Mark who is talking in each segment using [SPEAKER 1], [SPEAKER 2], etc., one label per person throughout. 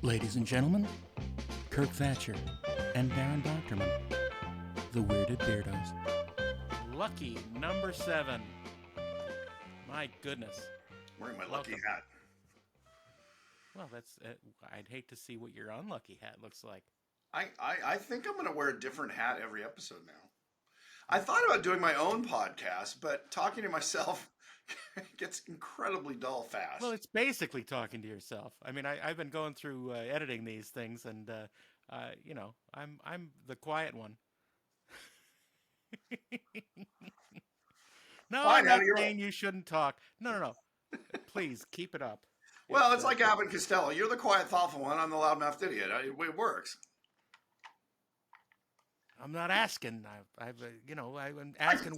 [SPEAKER 1] Ladies and gentlemen, Kirk Thatcher and Darren Doctorman, the Weirded Beardos. Lucky number 7. My goodness.
[SPEAKER 2] Wearing my lucky
[SPEAKER 1] Welcome.
[SPEAKER 2] hat.
[SPEAKER 1] Well, that's. I'd hate to see what your unlucky hat looks like.
[SPEAKER 2] I think I'm going to wear a different hat every episode now. I thought about doing my own podcast, but talking to myself gets incredibly dull fast.
[SPEAKER 1] Well, it's basically talking to yourself. I mean, I've been going through editing these things, and I'm the quiet one. No,
[SPEAKER 2] Fine,
[SPEAKER 1] I'm not
[SPEAKER 2] you're
[SPEAKER 1] saying you shouldn't talk. No. Please keep it up.
[SPEAKER 2] well. It's like Abbott and Costello. You're the quiet, thoughtful one. I'm the loudmouthed idiot. It works.
[SPEAKER 1] I'm not asking. I'm asking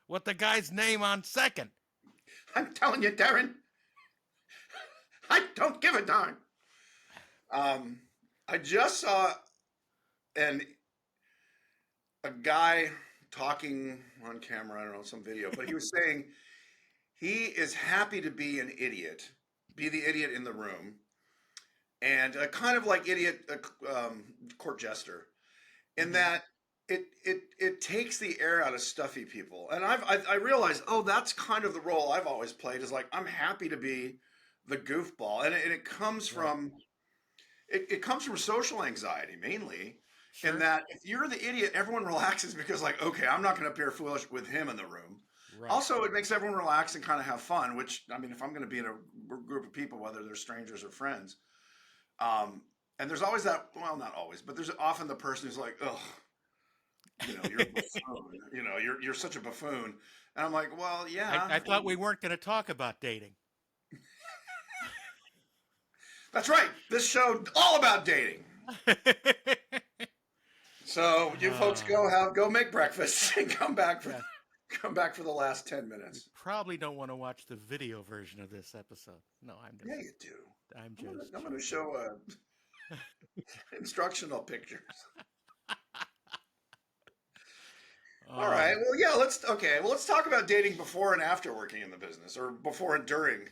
[SPEAKER 1] what the guy's name on second.
[SPEAKER 2] I'm telling you, Darren. I don't give a darn. I just saw a guy talking on camera. I don't know, some video, but he was saying he is happy to be an idiot, be the idiot in the room, and kind of like idiot court jester, in that it takes the air out of stuffy people. And I realized, oh, that's kind of the role I've always played, is like, I'm happy to be the goofball, and it comes from it comes from social anxiety mainly.
[SPEAKER 1] Sure.
[SPEAKER 2] In that if you're the idiot, everyone relaxes because, like, okay, I'm not going to appear foolish with him in the room.
[SPEAKER 1] Right.
[SPEAKER 2] Also, it makes everyone relax and kind of have fun, which, I mean, if I'm going to be in a group of people, whether they're strangers or friends, and there's always that, well, not always, but there's often the person who's like, ugh, you're a buffoon. You're such a buffoon. And I'm like, well, yeah.
[SPEAKER 1] I thought we weren't going to talk about dating.
[SPEAKER 2] That's right. This show all about dating. So you folks go make breakfast and come back for the last 10 minutes.
[SPEAKER 1] You probably don't want to watch the video version of this episode. No, I'm just.
[SPEAKER 2] Yeah, you do. I'm going to show instructional pictures. All right. Well, yeah. Let's talk about dating before and after working in the business, or before and during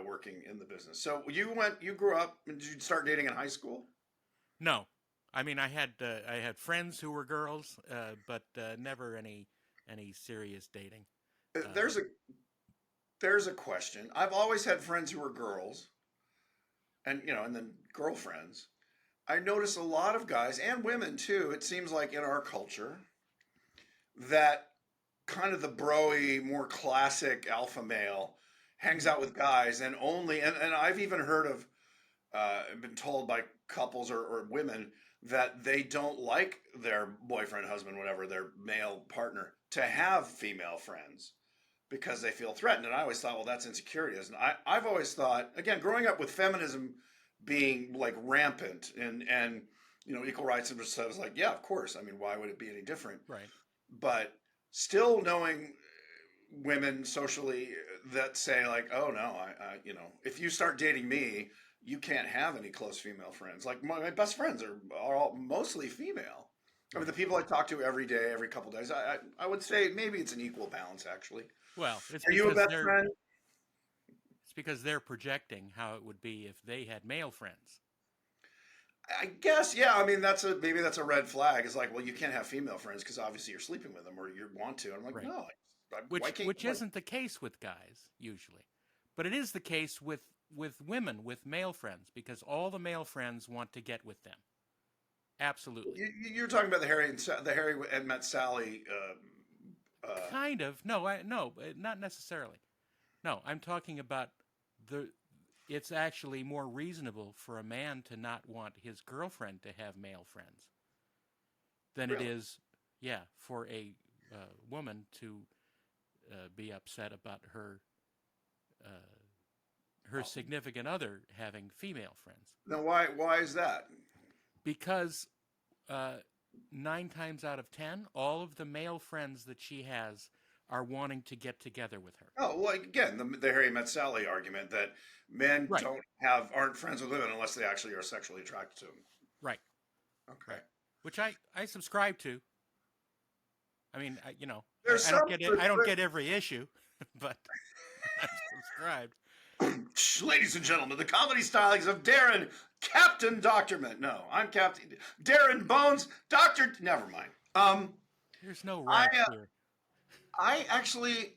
[SPEAKER 2] working in the business. So you grew up, and did you start dating in high school?
[SPEAKER 1] No, I mean, I had friends who were girls, but never any serious dating.
[SPEAKER 2] There's a question. I've always had friends who were girls, and then girlfriends. I notice a lot of guys and women too. It seems like in our culture that kind of the broy, more classic alpha male hangs out with guys, and I've even heard of, been told by couples or women that they don't like their boyfriend, husband, whatever, their male partner, to have female friends because they feel threatened. And I always thought, well, that's insecurity. And I've always thought, again, growing up with feminism being like rampant and equal rights, and stuff, I was like, yeah, of course. I mean, why would it be any different?
[SPEAKER 1] Right.
[SPEAKER 2] But still knowing women socially that say, like, oh no, I if you start dating me, you can't have any close female friends. Like my best friends are all mostly female. I mean, the people I talk to every day, every couple days, I would say maybe it's an equal balance, actually.
[SPEAKER 1] Well,
[SPEAKER 2] are you a best friend?
[SPEAKER 1] It's because they're projecting how it would be if they had male friends.
[SPEAKER 2] I guess, yeah. I mean, maybe that's a red flag. It's like, well, you can't have female friends because obviously you're sleeping with them or you want to. And I'm like,
[SPEAKER 1] right.
[SPEAKER 2] No.
[SPEAKER 1] Which isn't the case with guys usually, but it is the case with women with male friends, because all the male friends want to get with them. Absolutely.
[SPEAKER 2] You're talking about the Harry and Met Sally.
[SPEAKER 1] Kind of. No, not necessarily. No, I'm talking about it's actually more reasonable for a man to not want his girlfriend to have male friends than
[SPEAKER 2] Really?
[SPEAKER 1] It is, for a woman to be upset about her significant other having female friends.
[SPEAKER 2] Now, why is that?
[SPEAKER 1] Because 9 times out of 10, all of the male friends that she has are wanting to get together with her.
[SPEAKER 2] Oh, well, again, the Harry Met Sally argument that men aren't friends with women unless they actually are sexually attracted to them.
[SPEAKER 1] Right.
[SPEAKER 2] Okay.
[SPEAKER 1] Right. Which I subscribe to. I mean, I don't get every issue, but I'm subscribed.
[SPEAKER 2] Ladies and gentlemen, the comedy stylings of Darren, Captain Doctorman. No, I'm Captain Darren Bones, Doctor. Never mind.
[SPEAKER 1] There's no
[SPEAKER 2] I
[SPEAKER 1] rank here.
[SPEAKER 2] I actually,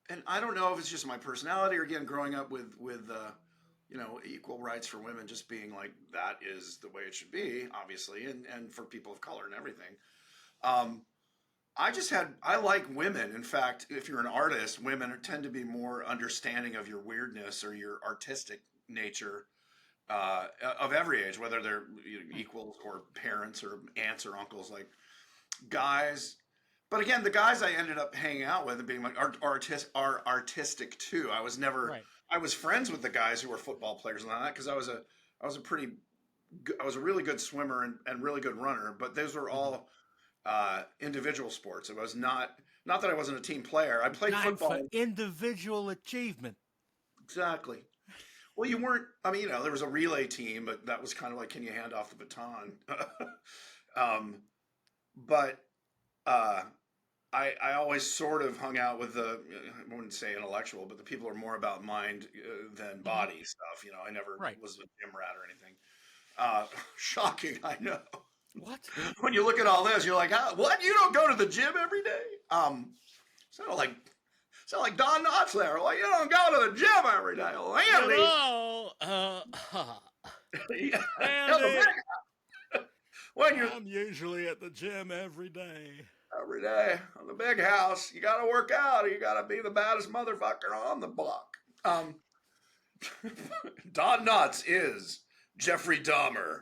[SPEAKER 2] and I don't know if it's just my personality or again growing up with equal rights for women, just being like that is the way it should be, obviously, and for people of color and everything. Um, I like women. In fact, if you're an artist, women tend to be more understanding of your weirdness or your artistic nature of every age, whether they're equals or parents or aunts or uncles, like guys. But again, the guys I ended up hanging out with and being like are artistic too. I was never,
[SPEAKER 1] Right.
[SPEAKER 2] I was friends with the guys who were football players and all that because I was a pretty, I was a really good swimmer and really good runner. But those were
[SPEAKER 1] Hmm.
[SPEAKER 2] all individual sports. It was not that I wasn't a team player. I played
[SPEAKER 1] Time for
[SPEAKER 2] football.
[SPEAKER 1] individual achievement.
[SPEAKER 2] Exactly. Well, you weren't. I mean, there was a relay team, but that was kind of like, can you hand off the baton? um, but uh, I always sort of hung out with I wouldn't say intellectual, but the people who are more about mind than
[SPEAKER 1] Hmm.
[SPEAKER 2] body stuff. I never
[SPEAKER 1] Right.
[SPEAKER 2] was a gym rat or anything. Shocking, I know.
[SPEAKER 1] What?
[SPEAKER 2] When you look at all this, you're like, what? You don't go to the gym every day? Sound like sound like Don Knotts there. Like, you don't go to the gym every day,
[SPEAKER 1] You
[SPEAKER 2] Landy.
[SPEAKER 1] know,
[SPEAKER 2] Yeah, the
[SPEAKER 1] Andy,
[SPEAKER 2] big, when you're
[SPEAKER 1] I'm usually at the gym every day.
[SPEAKER 2] every day on the big house, you got to work out. Or you got to be the baddest motherfucker on the block. Um, Don Knotts is Jeffrey Dahmer.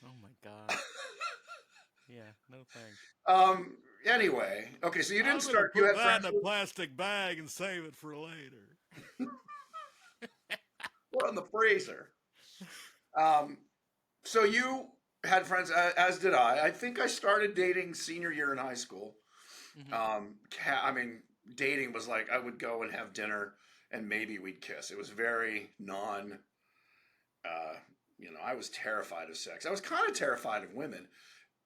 [SPEAKER 1] Oh my God. Yeah, no thanks.
[SPEAKER 2] Um, anyway, okay, so you didn't
[SPEAKER 1] I'm gonna
[SPEAKER 2] start. You
[SPEAKER 1] put
[SPEAKER 2] had
[SPEAKER 1] that
[SPEAKER 2] friends
[SPEAKER 1] in a
[SPEAKER 2] who
[SPEAKER 1] plastic bag and save it for later.
[SPEAKER 2] were in the freezer. Um, so you had friends, as did I. I think I started dating senior year in high school.
[SPEAKER 1] Hmm.
[SPEAKER 2] I mean, dating was like I would go and have dinner and maybe we'd kiss. It was very non. Uh, I was terrified of sex. I was kind of terrified of women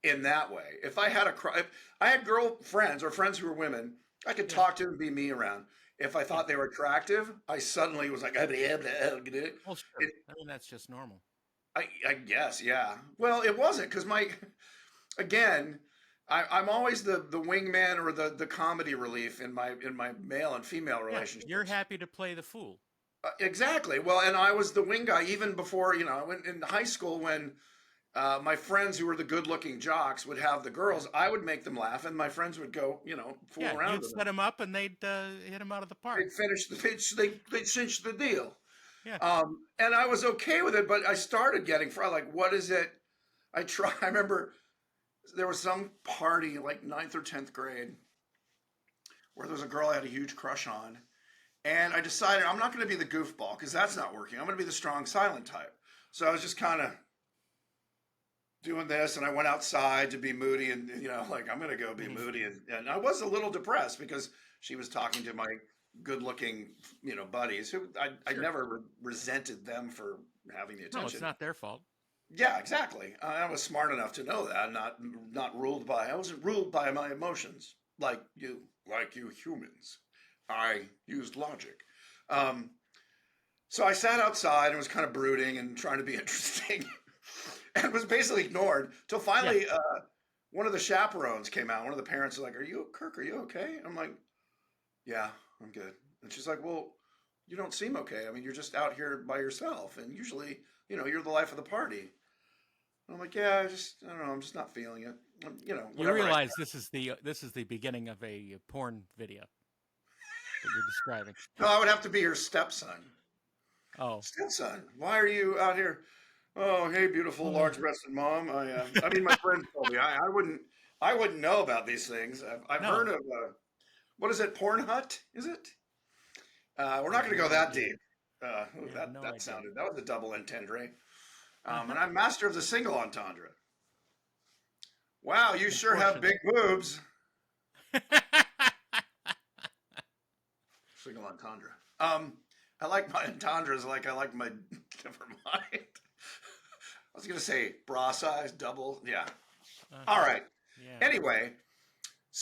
[SPEAKER 2] in that way. If I had girlfriends or friends who were women, I could
[SPEAKER 1] Yeah.
[SPEAKER 2] talk to them, be me around. If I
[SPEAKER 1] Yeah.
[SPEAKER 2] thought they were attractive, I suddenly was like, it,
[SPEAKER 1] Well, sure. I mean, that's just normal.
[SPEAKER 2] I guess, yeah. Well, it wasn't because again, I'm always the wingman or the comedy relief in my male and female
[SPEAKER 1] Yeah. You're
[SPEAKER 2] relationships.
[SPEAKER 1] happy to play the fool.
[SPEAKER 2] Exactly. Well, and I was the wing guy even before I went in high school when my friends who were the good-looking jocks would have the
[SPEAKER 1] Yeah.
[SPEAKER 2] girls. I would make them laugh, and my friends would go, fool
[SPEAKER 1] Yeah.
[SPEAKER 2] around
[SPEAKER 1] You'd
[SPEAKER 2] with them.
[SPEAKER 1] set them up and they'd hit them out of the park.
[SPEAKER 2] They'd finish they'd cinch the deal.
[SPEAKER 1] Yeah.
[SPEAKER 2] And I was okay with it, but I started getting like, what is it? I remember there was some party like ninth or 10th grade where there was a girl I had a huge crush on. And I decided I'm not going to be the goofball because that's not working. I'm going to be the strong silent type. So I was just kind of doing this and I went outside to be moody and, like I'm going to go be
[SPEAKER 1] Hmm.
[SPEAKER 2] moody. And I was a little depressed because she was talking to my good looking, buddies who I
[SPEAKER 1] Sure.
[SPEAKER 2] never resented them for having the
[SPEAKER 1] No, it's
[SPEAKER 2] attention.
[SPEAKER 1] not their fault.
[SPEAKER 2] Yeah, exactly. I was smart enough to know that, not ruled by. I wasn't ruled by my emotions like you humans. I used logic. Um, so I sat outside and was kind of brooding and trying to be interesting, and was basically ignored till
[SPEAKER 1] Yeah.
[SPEAKER 2] finally one of the chaperones came out. One of the parents was like, "Are you Kirk? Are you okay?" And I'm like, "Yeah, I'm good." And she's like, "Well, you don't seem okay. I mean, you're just out here by yourself, and usually, you're the life of the party." I'm like, yeah, I don't know. I'm just not feeling it.
[SPEAKER 1] You
[SPEAKER 2] Whatever.
[SPEAKER 1] realize this is the beginning of a porn video that you're describing.
[SPEAKER 2] No, I would have to be her stepson.
[SPEAKER 1] Oh.
[SPEAKER 2] Stepson, why are you out here? Oh, hey, beautiful large-breasted mom. I mean, my friend told me. I wouldn't know about these things. I've heard
[SPEAKER 1] No.
[SPEAKER 2] of what is it? Porn Hut? Is it? We're
[SPEAKER 1] I
[SPEAKER 2] not
[SPEAKER 1] have
[SPEAKER 2] going to go
[SPEAKER 1] no
[SPEAKER 2] that
[SPEAKER 1] idea.
[SPEAKER 2] deep.
[SPEAKER 1] I have no idea.
[SPEAKER 2] That was a double entendre.
[SPEAKER 1] Uh-huh.
[SPEAKER 2] And I'm master of the single entendre. Wow, you sure have
[SPEAKER 1] Unfortunate.
[SPEAKER 2] big boobs. Single entendre. I like my entendres like I like my. Never mind. I was gonna say bra size, double. Yeah.
[SPEAKER 1] Uh-huh.
[SPEAKER 2] All right.
[SPEAKER 1] Yeah.
[SPEAKER 2] Anyway,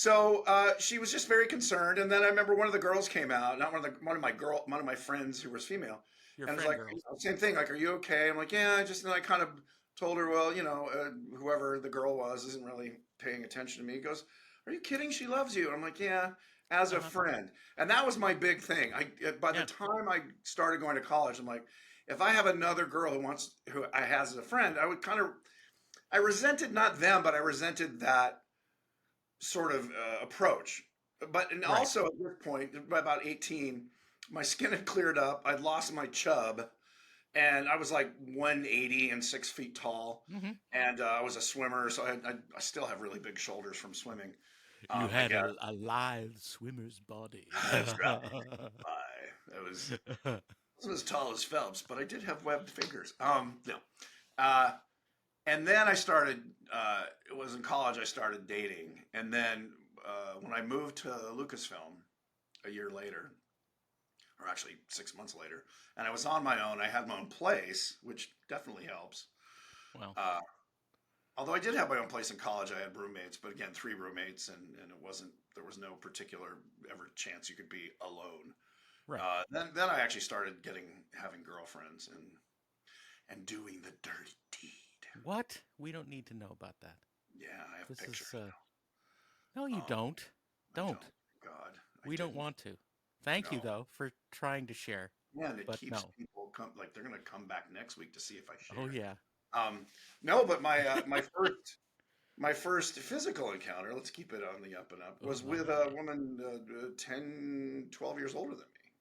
[SPEAKER 2] So she was just very concerned, and then I remember one of the girls came out, not one of my friends who was female,
[SPEAKER 1] Your
[SPEAKER 2] and was
[SPEAKER 1] friend
[SPEAKER 2] like,
[SPEAKER 1] girls.
[SPEAKER 2] same thing, like, are you okay? I'm like, yeah, I just, and I kind of told her, well, whoever the girl was isn't really paying attention to me. He goes, are you kidding? She loves you. And I'm like, yeah, as a
[SPEAKER 1] Uh-huh.
[SPEAKER 2] friend, and that was my big thing. By the
[SPEAKER 1] Yeah.
[SPEAKER 2] time I started going to college, I'm like, if I have another girl who I has as a friend, I resented not them, but I resented that sort of approach. But and
[SPEAKER 1] Right.
[SPEAKER 2] also at this point, by about 18, my skin had cleared up. I'd lost my chub, and I was like 180 and 6 feet tall,
[SPEAKER 1] Hmm.
[SPEAKER 2] and I was a swimmer, so I still have really big shoulders from swimming.
[SPEAKER 1] You
[SPEAKER 2] I
[SPEAKER 1] had
[SPEAKER 2] guess
[SPEAKER 1] a live swimmer's body.
[SPEAKER 2] that's right. I wasn't as tall as Phelps, but I did have webbed fingers. No. Uh, and then I started. It was in college. I started dating, and then when I moved to Lucasfilm a year later, or actually 6 months later, and I was on my own. I had my own place, which definitely helps.
[SPEAKER 1] Well,
[SPEAKER 2] Uh, although I did have my own place in college, I had roommates, but again, three roommates, and it wasn't. There was no particular ever chance you could be alone.
[SPEAKER 1] right.
[SPEAKER 2] Then I actually started having girlfriends and doing the dirty deed.
[SPEAKER 1] What? We don't need to know about that.
[SPEAKER 2] Yeah, I have
[SPEAKER 1] This
[SPEAKER 2] pictures.
[SPEAKER 1] is no, you
[SPEAKER 2] Um,
[SPEAKER 1] don't.
[SPEAKER 2] I
[SPEAKER 1] Don't.
[SPEAKER 2] don't. God, I
[SPEAKER 1] We don't
[SPEAKER 2] didn't.
[SPEAKER 1] want to. Thank you
[SPEAKER 2] No.
[SPEAKER 1] though for trying to share.
[SPEAKER 2] Yeah, and it
[SPEAKER 1] But
[SPEAKER 2] keeps
[SPEAKER 1] no.
[SPEAKER 2] people like they're gonna come back next week to see if I
[SPEAKER 1] Oh
[SPEAKER 2] share.
[SPEAKER 1] yeah.
[SPEAKER 2] No, but my first physical encounter, let's keep it on the up and up,
[SPEAKER 1] Oh
[SPEAKER 2] was with a
[SPEAKER 1] my.
[SPEAKER 2] woman 10, 12 years older than me,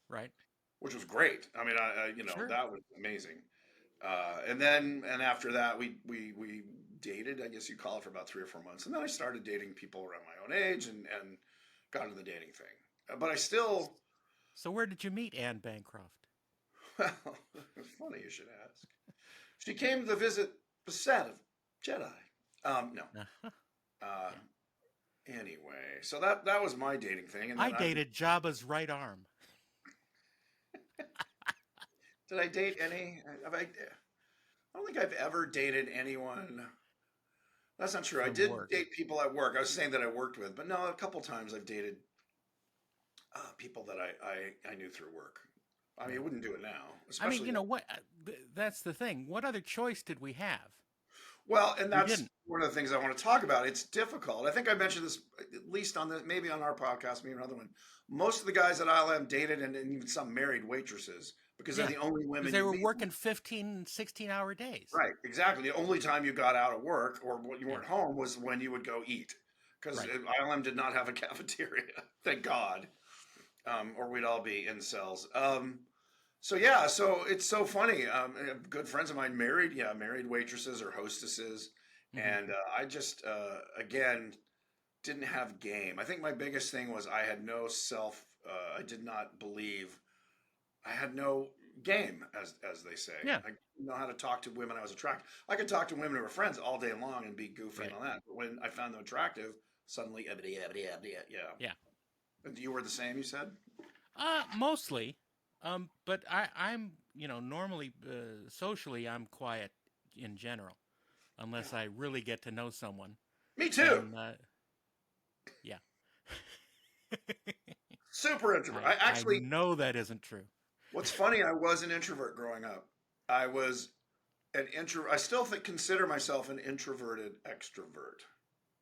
[SPEAKER 1] Right.
[SPEAKER 2] which was great. I mean,
[SPEAKER 1] Sure.
[SPEAKER 2] that was amazing. And after that, we dated, I guess you'd call it, for about 3 or 4 months, and then I started dating people around my own age and got into the dating thing. But I still,
[SPEAKER 1] So where did you meet Anne Bancroft?
[SPEAKER 2] well, it's funny you should ask. She came to visit the set of Jedi. No.
[SPEAKER 1] Uh-huh.
[SPEAKER 2] Uh,
[SPEAKER 1] Yeah.
[SPEAKER 2] anyway, so that was my dating thing, and
[SPEAKER 1] I
[SPEAKER 2] then
[SPEAKER 1] dated Jabba's right arm
[SPEAKER 2] did I date any? I don't think I've ever dated anyone. That's not true. I
[SPEAKER 1] from
[SPEAKER 2] did
[SPEAKER 1] work.
[SPEAKER 2] date people at work. I was saying that I worked with, but no, a couple times I've dated people that I knew through work. I mean, I
[SPEAKER 1] Right.
[SPEAKER 2] wouldn't do it now,
[SPEAKER 1] I mean,
[SPEAKER 2] especially.
[SPEAKER 1] you know what? That's the thing. What other choice did we have?
[SPEAKER 2] Well, and
[SPEAKER 1] We
[SPEAKER 2] that's
[SPEAKER 1] didn't.
[SPEAKER 2] one of the things I want to talk about. It's difficult. I think I mentioned this at least on the maybe on our podcast, maybe another one. Most of the guys at ILM dated and even some married waitresses because they're
[SPEAKER 1] Yeah.
[SPEAKER 2] the only
[SPEAKER 1] Because
[SPEAKER 2] women
[SPEAKER 1] they
[SPEAKER 2] you
[SPEAKER 1] were
[SPEAKER 2] meet.
[SPEAKER 1] working 15, 16-hour days.
[SPEAKER 2] Right, exactly. The only time you got out of work or when you
[SPEAKER 1] Yeah.
[SPEAKER 2] weren't home was when you would go eat because
[SPEAKER 1] Right.
[SPEAKER 2] ILM did not have a cafeteria. Thank God. Or we'd all be incels. So yeah, so it's so funny. Good friends of mine married waitresses or hostesses,
[SPEAKER 1] Hmm.
[SPEAKER 2] and I just again didn't have game. I think my biggest thing was I had no self. I did not believe. I had no game, as they say.
[SPEAKER 1] Yeah.
[SPEAKER 2] I didn't know how to talk to women I was attracted. I could talk to women who were friends all day long and be goofy and
[SPEAKER 1] Right.
[SPEAKER 2] all that, but when I found them attractive, suddenly, yeah.
[SPEAKER 1] Yeah.
[SPEAKER 2] And you were the same, you said?
[SPEAKER 1] Mostly. But I'm, normally socially I'm quiet in general,
[SPEAKER 2] Yeah.
[SPEAKER 1] unless I really get to know someone.
[SPEAKER 2] Me too.
[SPEAKER 1] Then, yeah.
[SPEAKER 2] Super introvert. I
[SPEAKER 1] I
[SPEAKER 2] actually,
[SPEAKER 1] know that isn't true.
[SPEAKER 2] what's funny, I was an introvert growing up. I was an intro. I still consider myself an introverted extrovert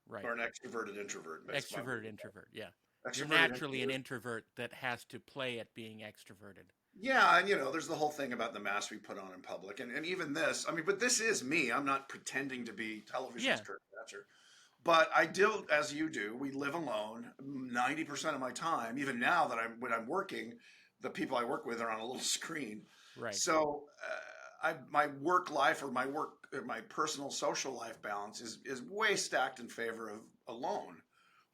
[SPEAKER 1] Right.
[SPEAKER 2] or an extroverted introvert. That's my
[SPEAKER 1] Extrovert, introvert. Yeah. You're
[SPEAKER 2] extroverted
[SPEAKER 1] naturally an
[SPEAKER 2] introvert.
[SPEAKER 1] introvert that has to play at being extroverted.
[SPEAKER 2] Yeah, and there's the whole thing about the mask we put on in public, and even this. I mean, but this is me. I'm not pretending to be television's
[SPEAKER 1] Yeah.
[SPEAKER 2] Kirk Thatcher. But I do, as you do. We live alone 90% of my time. Even now that when I'm working, the people I work with are on a little screen.
[SPEAKER 1] Right.
[SPEAKER 2] So my work life or my personal social life balance is way stacked in favor of alone,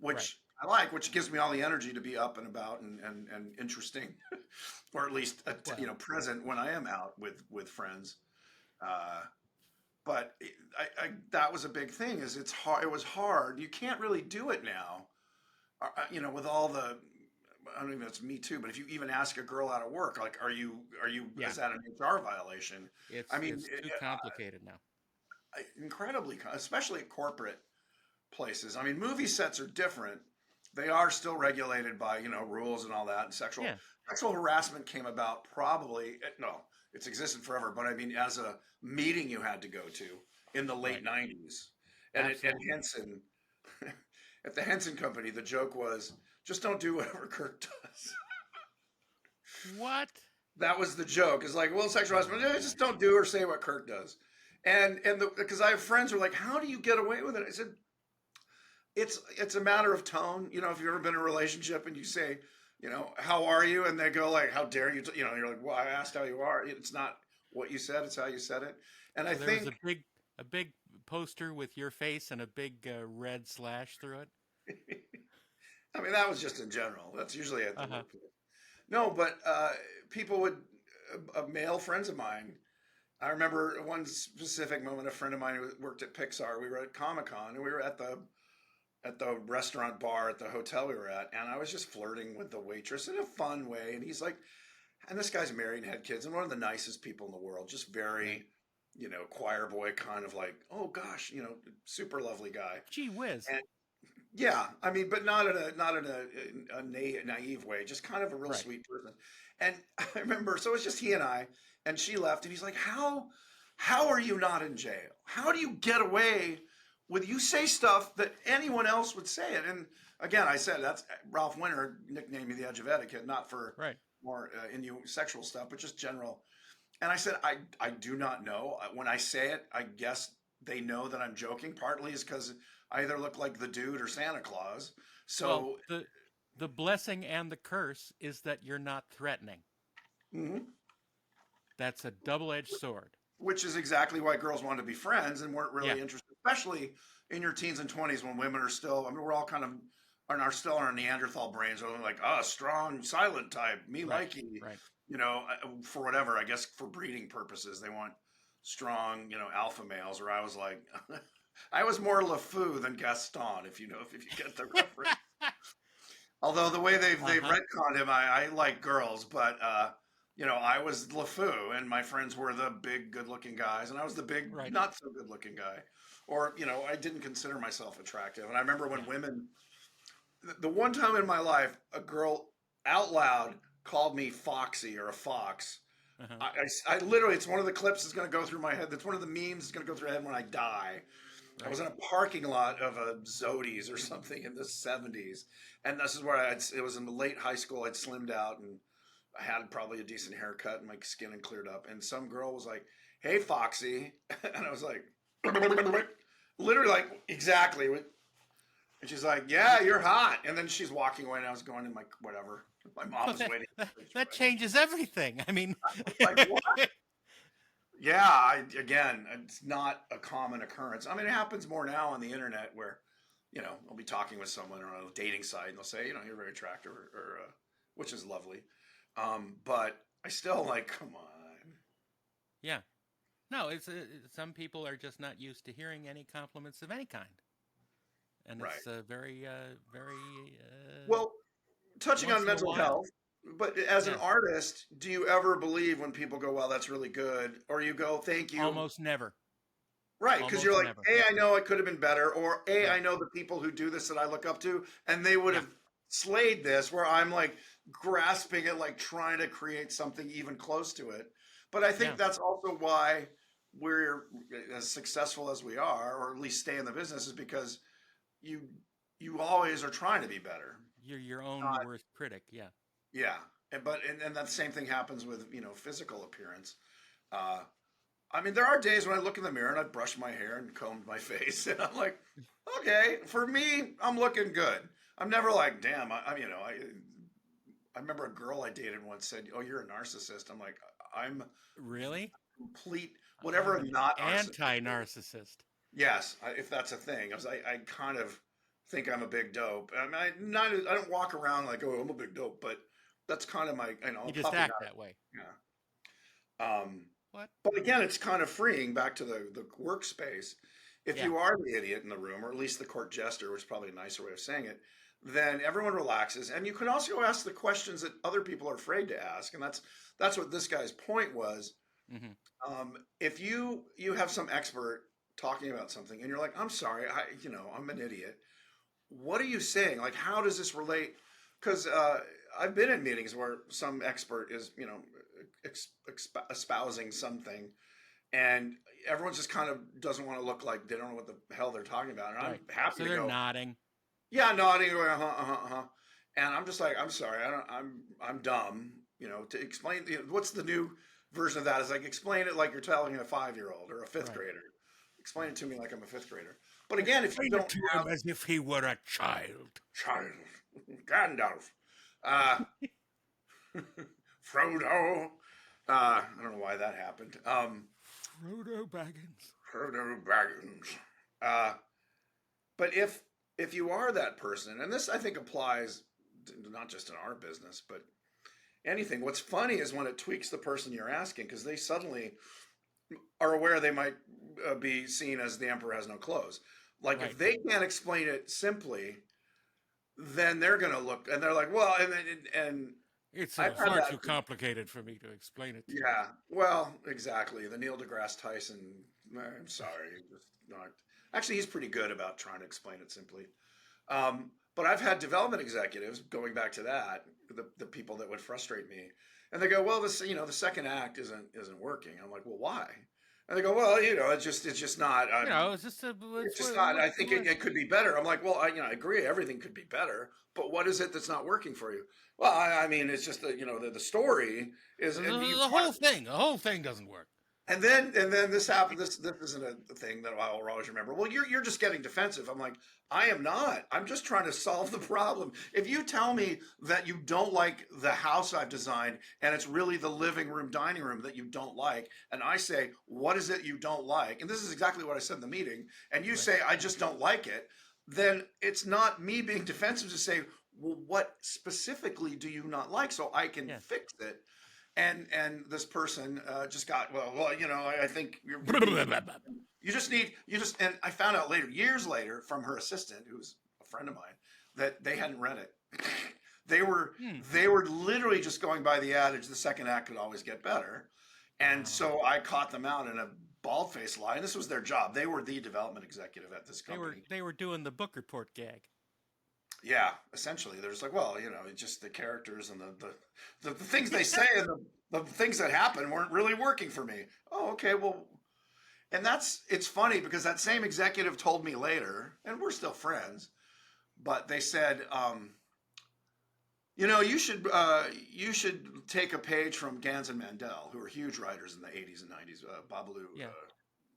[SPEAKER 1] Right.
[SPEAKER 2] which I like, which gives me all the energy to be up and about and interesting, or at least
[SPEAKER 1] Well,
[SPEAKER 2] present when I am out with friends. Uh, but that was a big thing. Is it's hard. It was hard. You can't really do it now. With all the, I don't even know if it's Me Too, but if you even ask a girl out of work, like, are you
[SPEAKER 1] yeah.
[SPEAKER 2] is that an HR violation? I
[SPEAKER 1] It's
[SPEAKER 2] mean,
[SPEAKER 1] it's too complicated now.
[SPEAKER 2] incredibly, especially at corporate. places. I mean, movie sets are different. They are still regulated by, rules and all that. And
[SPEAKER 1] Yeah,
[SPEAKER 2] sexual harassment came about probably, no, it's existed forever, but I mean, as a meeting you had to go to in the late
[SPEAKER 1] right.
[SPEAKER 2] 90s. And at
[SPEAKER 1] Absolutely.
[SPEAKER 2] Henson, at the Henson Company, the joke was just don't do whatever Kirk does.
[SPEAKER 1] What?
[SPEAKER 2] That was the joke. It's like, well, sexual
[SPEAKER 1] Oh
[SPEAKER 2] harassment,
[SPEAKER 1] my
[SPEAKER 2] just
[SPEAKER 1] gosh.
[SPEAKER 2] don't do or say what Kirk does. And because I have friends who are like, how do you get away with it? I said, it's a matter of tone. If you've ever been in a relationship and you say, how are you? And they go like, how dare you? You're like, well, I asked how you are. It's not what you said, it's how you said it. And I
[SPEAKER 1] So there was
[SPEAKER 2] think,
[SPEAKER 1] a big poster with your face and a big red slash through it.
[SPEAKER 2] I mean, that was just in general. That's usually at the
[SPEAKER 1] Uh huh.
[SPEAKER 2] workplace. No, but people would, male friends of mine. I remember one specific moment. A friend of mine who worked at Pixar. We were at Comic Con, and we were at the restaurant bar at the hotel we were at, and I was just flirting with the waitress in a fun way. And he's like, and this guy's married and had kids, and one of the nicest people in the world, just
[SPEAKER 1] Right.
[SPEAKER 2] very, choir boy kind of like, oh gosh, super lovely guy.
[SPEAKER 1] Gee whiz.
[SPEAKER 2] And yeah, I mean, but not in a naive way, just kind of a real
[SPEAKER 1] Right.
[SPEAKER 2] sweet person. And I remember, so it's just he and I, and she left, and he's like, how are you not in jail? How do you get away with you say stuff that anyone else would say it? And again, I said that's Ralph Winter nicknamed me the Edge of Etiquette, not for
[SPEAKER 1] Right.
[SPEAKER 2] more sexual stuff, but just general. And I said, I do not know. When I say it, I guess they know that I'm joking. Partly is because I either look like the dude or Santa Claus.
[SPEAKER 1] Well,
[SPEAKER 2] So,
[SPEAKER 1] the blessing and the curse is that you're not threatening.
[SPEAKER 2] mhm.
[SPEAKER 1] That's a double-edged sword.
[SPEAKER 2] Which is exactly why girls wanted to be friends and weren't
[SPEAKER 1] Yeah.
[SPEAKER 2] really interested, especially in your teens and 20s when women are still, I mean, we're all kind of, are still on our Neanderthal brains. We're like, strong, silent type, me
[SPEAKER 1] Right.
[SPEAKER 2] likey,
[SPEAKER 1] Right.
[SPEAKER 2] for whatever, I guess for breeding purposes, they want strong, alpha males. Or I was like, I was more LeFou than Gaston, if you get the reference. Although the way
[SPEAKER 1] Uh
[SPEAKER 2] they've
[SPEAKER 1] huh.
[SPEAKER 2] retconned him, I like girls, but I was LeFou, and my friends were the big, good-looking guys, and I was the big,
[SPEAKER 1] Right.
[SPEAKER 2] not so good-looking guy, or I didn't consider myself attractive. And I remember when
[SPEAKER 1] Yeah.
[SPEAKER 2] women, the one time in my life, a girl out loud called me Foxy or a fox.
[SPEAKER 1] Uh huh.
[SPEAKER 2] I literally, it's one of the clips that's going to go through my head. That's one of the memes that's going to go through my head when I die. I
[SPEAKER 1] Right.
[SPEAKER 2] was in a parking lot of a Zodi's or something in the 70s. And this is where it was in the late high school. I'd slimmed out and I had probably a decent haircut and my skin had cleared up. And some girl was like, hey, Foxy. And I was like, literally, like, exactly. And she's like, yeah, you're hot. And then she's walking away and I was going in my, whatever. My mom
[SPEAKER 1] Well,
[SPEAKER 2] was waiting.
[SPEAKER 1] that changes everything. I mean,
[SPEAKER 2] Like, what? Yeah, again, it's not a common occurrence. I mean, it happens more now on the internet where, I'll be talking with someone on a dating site and they'll say, you're very attractive, which is lovely. But I still like, come on.
[SPEAKER 1] yeah. No, some people are just not used to hearing any compliments of any kind, and
[SPEAKER 2] Right.
[SPEAKER 1] it's very
[SPEAKER 2] Well, touching
[SPEAKER 1] once
[SPEAKER 2] on
[SPEAKER 1] in a
[SPEAKER 2] mental
[SPEAKER 1] while.
[SPEAKER 2] health, but as an
[SPEAKER 1] Yes.
[SPEAKER 2] artist, do you ever believe when people go, well, that's really good? Or you go, thank you.
[SPEAKER 1] Almost never.
[SPEAKER 2] Right, because you're
[SPEAKER 1] Almost
[SPEAKER 2] like,
[SPEAKER 1] never.
[SPEAKER 2] A, I know it could have been better, or A, I
[SPEAKER 1] Right.
[SPEAKER 2] know the people who do this that I look up to, and they would
[SPEAKER 1] Yeah.
[SPEAKER 2] have slayed this, where I'm like grasping it, like trying to create something even close to it. But I think
[SPEAKER 1] Yeah.
[SPEAKER 2] that's also why we're as successful as we are, or at least stay in the business, is because you you always are trying to be better.
[SPEAKER 1] You're your own
[SPEAKER 2] Not,
[SPEAKER 1] worst critic. Yeah.
[SPEAKER 2] yeah, and that same thing happens with physical appearance. Uh, I mean, there are days when I look in the mirror and I brush my hair and comb my face, and I'm like, okay, for me, I'm looking good. I'm never like, damn, I remember a girl I dated once said, "Oh, you're a narcissist." I'm like, I'm
[SPEAKER 1] Really?
[SPEAKER 2] complete whatever
[SPEAKER 1] I'm
[SPEAKER 2] a
[SPEAKER 1] an
[SPEAKER 2] not narcissist is.
[SPEAKER 1] anti-narcissist.
[SPEAKER 2] Yes, if that's a thing, I kind of think I'm a big dope. I mean, I don't walk around like, oh, I'm a big dope, but that's kind of my,
[SPEAKER 1] You
[SPEAKER 2] a
[SPEAKER 1] just
[SPEAKER 2] puppy
[SPEAKER 1] act
[SPEAKER 2] not.
[SPEAKER 1] that way.
[SPEAKER 2] Yeah.
[SPEAKER 1] What?
[SPEAKER 2] But again, it's kind of freeing back to the workspace. If
[SPEAKER 1] Yeah.
[SPEAKER 2] you are the idiot in the room, or at least the court jester, which is probably a nicer way of saying it, then everyone relaxes, and you can also ask the questions that other people are afraid to ask, and that's what this guy's point was.
[SPEAKER 1] Hmm.
[SPEAKER 2] If you have some expert talking about something, and you're like, I'm sorry, I'm an idiot. What are you saying? Like, how does this relate? Because I've been in meetings where some expert is, espousing something, and everyone just kind of doesn't want to look like they don't know what the hell they're talking about. And I'm
[SPEAKER 1] Right.
[SPEAKER 2] happy
[SPEAKER 1] So
[SPEAKER 2] to
[SPEAKER 1] they're
[SPEAKER 2] go,
[SPEAKER 1] nodding.
[SPEAKER 2] yeah, nodding, going, uh-huh. And I'm just like, I'm sorry, I'm dumb. To explain, what's the new version of that? Is like explain it like you're telling a 5-year-old or a fifth
[SPEAKER 1] Right.
[SPEAKER 2] grader. Explain
[SPEAKER 1] Right.
[SPEAKER 2] it to me like I'm a fifth grader. But again, if you
[SPEAKER 1] Explain it
[SPEAKER 2] don't
[SPEAKER 1] to
[SPEAKER 2] have
[SPEAKER 1] him as if he were a child.
[SPEAKER 2] child, Gandalf, uh, Frodo. I don't know why that happened.
[SPEAKER 1] Frodo Baggins.
[SPEAKER 2] Frodo Baggins. Uh, but if you are that person, and this I think applies not just in our business, but anything. What's funny is when it tweaks the person you're asking because they suddenly are aware they might be seen as the emperor has no clothes. Like
[SPEAKER 1] Right.
[SPEAKER 2] if they can't explain it simply, then they're going to look and they're like, well, and
[SPEAKER 1] It's
[SPEAKER 2] I've had
[SPEAKER 1] far
[SPEAKER 2] that.
[SPEAKER 1] too complicated for me to explain it to you.
[SPEAKER 2] Yeah, well, exactly. The Neil deGrasse Tyson. I'm sorry, just not. Actually, he's pretty good about trying to explain it simply. But I've had development executives going back to that, the people that would frustrate me, and they go, "Well, the second act isn't working." I'm like, "Well, why?" And they go, "Well, it's just not.
[SPEAKER 1] It's just a.
[SPEAKER 2] It's just not. I think it could be better." I'm like, "Well, I agree. Everything could be better, but what is it that's not working for you?" Well, I mean, it's just that the story is,
[SPEAKER 1] The,
[SPEAKER 2] and you
[SPEAKER 1] the
[SPEAKER 2] want
[SPEAKER 1] whole thing. The whole thing doesn't work.
[SPEAKER 2] and then this happened. This isn't a thing that I will always remember. Well, you're just getting defensive. I'm like, I am not. I'm just trying to solve the problem. If you tell me that you don't like the house I've designed and it's really the living room, dining room that you don't like, and I say, what is it you don't like? And this is exactly what I said in the meeting, and you
[SPEAKER 1] Right.
[SPEAKER 2] say, I just don't like it, then it's not me being defensive to say, well, what specifically do you not like so I can
[SPEAKER 1] Yeah.
[SPEAKER 2] fix it? And this person just got I think you just and I found out later, years later, from her assistant, who's a friend of mine, that they hadn't read it. they were
[SPEAKER 1] Hmm.
[SPEAKER 2] they were literally just going by the adage, the second act could always get better, and
[SPEAKER 1] Oh.
[SPEAKER 2] so I caught them out in a bald faced lie. And this was their job. They were the development executive at this
[SPEAKER 1] They were
[SPEAKER 2] company.
[SPEAKER 1] they were doing the book report gag.
[SPEAKER 2] Yeah, essentially, they're just like, well, it's just the characters and the things they say and the things that happen weren't really working for me. Oh, okay, well, and it's funny because that same executive told me later, and we're still friends, but they said, you should take a page from Gans and Mandel, who were huge writers in the '80s and '90s. Babalu,
[SPEAKER 1] Yeah.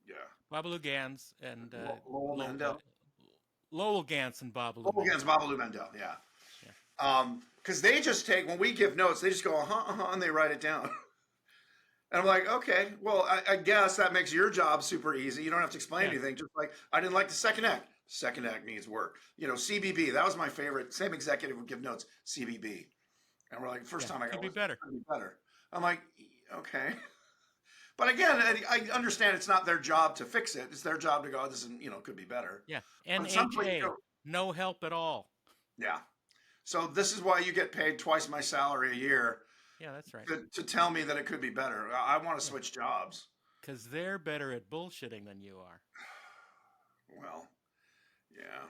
[SPEAKER 2] yeah,
[SPEAKER 1] Babalu Gans and
[SPEAKER 2] Lowell Mandel,
[SPEAKER 1] Lowell Gans and Babalu
[SPEAKER 2] Lowell Gans,
[SPEAKER 1] Mandel.
[SPEAKER 2] Babalu Mandel, yeah.
[SPEAKER 1] Yeah.
[SPEAKER 2] Because they just take when we give notes, they just go and they write it down. And I'm like, okay, well, I guess that makes your job super easy. You don't have to explain
[SPEAKER 1] Yeah.
[SPEAKER 2] anything. Just like I didn't like the second act. Second act needs work. CBB. That was my favorite. Same executive would give notes. CBB. And we're like, first
[SPEAKER 1] Yeah.
[SPEAKER 2] time I go,
[SPEAKER 1] Could be
[SPEAKER 2] it
[SPEAKER 1] better.
[SPEAKER 2] could be better. I'm like, okay. But again, I understand it's not their job to fix it. It's their job to go, this is, could be better.
[SPEAKER 1] Yeah.
[SPEAKER 2] But at some point,
[SPEAKER 1] NHA. No help at all.
[SPEAKER 2] yeah. So this is why you get paid twice my salary a year
[SPEAKER 1] Yeah, that's right.
[SPEAKER 2] to tell me that it could be better. I want to
[SPEAKER 1] Yeah.
[SPEAKER 2] switch jobs.
[SPEAKER 1] Because they're better at bullshitting than you are.
[SPEAKER 2] Well, yeah.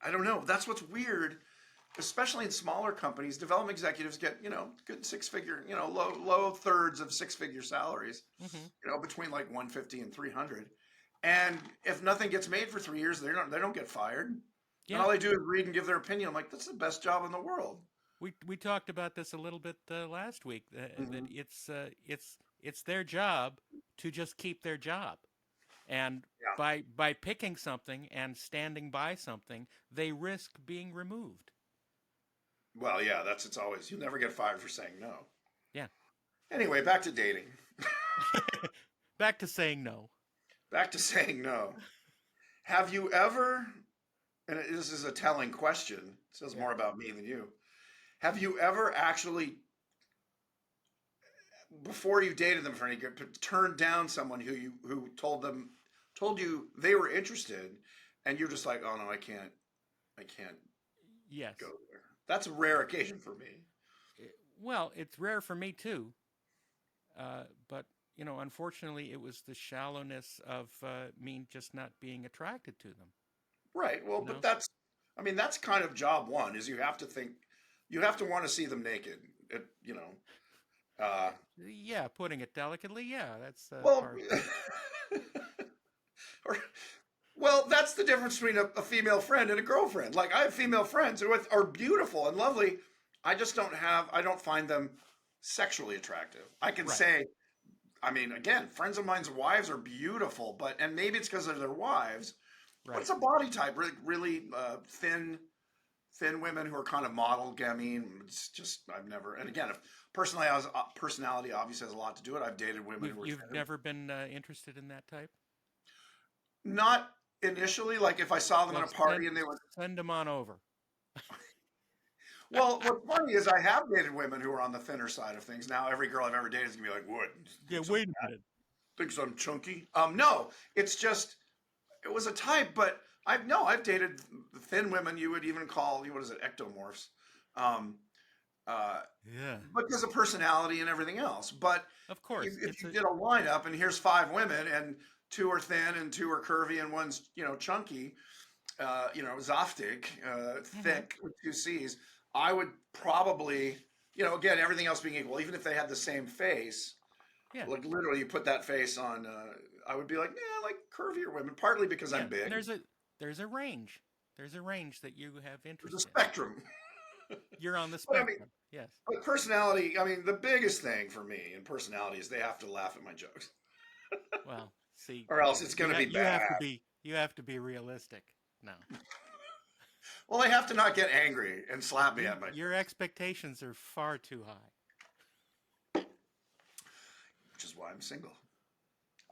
[SPEAKER 2] I don't know. That's what's weird, especially in smaller companies. Development executives get, good six-figure, low thirds of six-figure salaries,
[SPEAKER 1] Mm-hmm.
[SPEAKER 2] between like 150 and 300. And if nothing gets made for 3 years, they don't get fired. And
[SPEAKER 1] Yeah.
[SPEAKER 2] all they do is read and give their opinion. I'm like, that's the best job in the world.
[SPEAKER 1] We talked about this a little bit last week. That
[SPEAKER 2] Hmm.
[SPEAKER 1] it's their job to just keep their job, and
[SPEAKER 2] Yeah.
[SPEAKER 1] by picking something and standing by something, they risk being removed.
[SPEAKER 2] Well, yeah, it's always, you never get fired for saying no.
[SPEAKER 1] Yeah.
[SPEAKER 2] Anyway, back to dating.
[SPEAKER 1] Back to saying no.
[SPEAKER 2] Back to saying no. Have you ever, and this is a telling question, it says
[SPEAKER 1] Yeah.
[SPEAKER 2] more about me than you. Have you ever actually, before you dated them for any good, turned down someone who told you they were interested, and you're just like, oh no, I can't
[SPEAKER 1] Yes.
[SPEAKER 2] go there. That's a rare occasion for me.
[SPEAKER 1] Well, it's rare for me too. But unfortunately, it was the shallowness of me just not being attracted to them.
[SPEAKER 2] Right. Well,
[SPEAKER 1] You
[SPEAKER 2] but
[SPEAKER 1] know,
[SPEAKER 2] I mean, that's kind of job one is you have to want to see them naked. Uh,
[SPEAKER 1] yeah, putting it delicately, yeah, that's
[SPEAKER 2] well,
[SPEAKER 1] part.
[SPEAKER 2] or, well, that's the difference between a female friend and a girlfriend. Like I have female friends who are beautiful and lovely. I don't find them sexually attractive. I can
[SPEAKER 1] Right,
[SPEAKER 2] say, I mean, again, friends of mine's wives are beautiful, and maybe it's because of their wives. But
[SPEAKER 1] right.
[SPEAKER 2] it's a body type, really, really thin women who are kind of model gamine. It's just I've never. And again, if personality obviously has a lot to do it. I've dated women who were
[SPEAKER 1] You've
[SPEAKER 2] thinner.
[SPEAKER 1] never been interested in that type?
[SPEAKER 2] Not initially. Like if I saw them at
[SPEAKER 1] Well,
[SPEAKER 2] a party and they were.
[SPEAKER 1] send them on over.
[SPEAKER 2] Well, what's funny is I have dated women who are on the thinner side of things. Now every girl I've ever dated is gonna be like, "What?
[SPEAKER 1] Yeah, wait a minute.
[SPEAKER 2] Thinks I'm chunky?" No, it's just it was a type, but I've dated thin women you would even call what is it ectomorphs. Um, uh,
[SPEAKER 1] Yeah,
[SPEAKER 2] because of personality and everything else. But
[SPEAKER 1] of course.
[SPEAKER 2] if you did a lineup and here's five women and two are thin and two are curvy and one's chunky, zaftig,
[SPEAKER 1] Hmm.
[SPEAKER 2] thick with two C's, I would probably again everything else being equal, even if they had the same face,
[SPEAKER 1] Yeah,
[SPEAKER 2] like literally you put that face on, I would be like yeah, like curvier women, partly because
[SPEAKER 1] yeah.
[SPEAKER 2] I'm big.
[SPEAKER 1] And there's a range. There's a range that you have
[SPEAKER 2] There's a
[SPEAKER 1] interest in.
[SPEAKER 2] spectrum.
[SPEAKER 1] You're on the
[SPEAKER 2] But I mean,
[SPEAKER 1] spectrum. Yes.
[SPEAKER 2] but personality. I mean, the biggest thing for me in personality is they have to laugh at my jokes,
[SPEAKER 1] Well, see,
[SPEAKER 2] or else it's going to be
[SPEAKER 1] you have to
[SPEAKER 2] bad.
[SPEAKER 1] be realistic. No,
[SPEAKER 2] Well, they have to not get angry and slap me
[SPEAKER 1] you
[SPEAKER 2] at my,
[SPEAKER 1] your expectations are far too high.
[SPEAKER 2] which is why I'm single.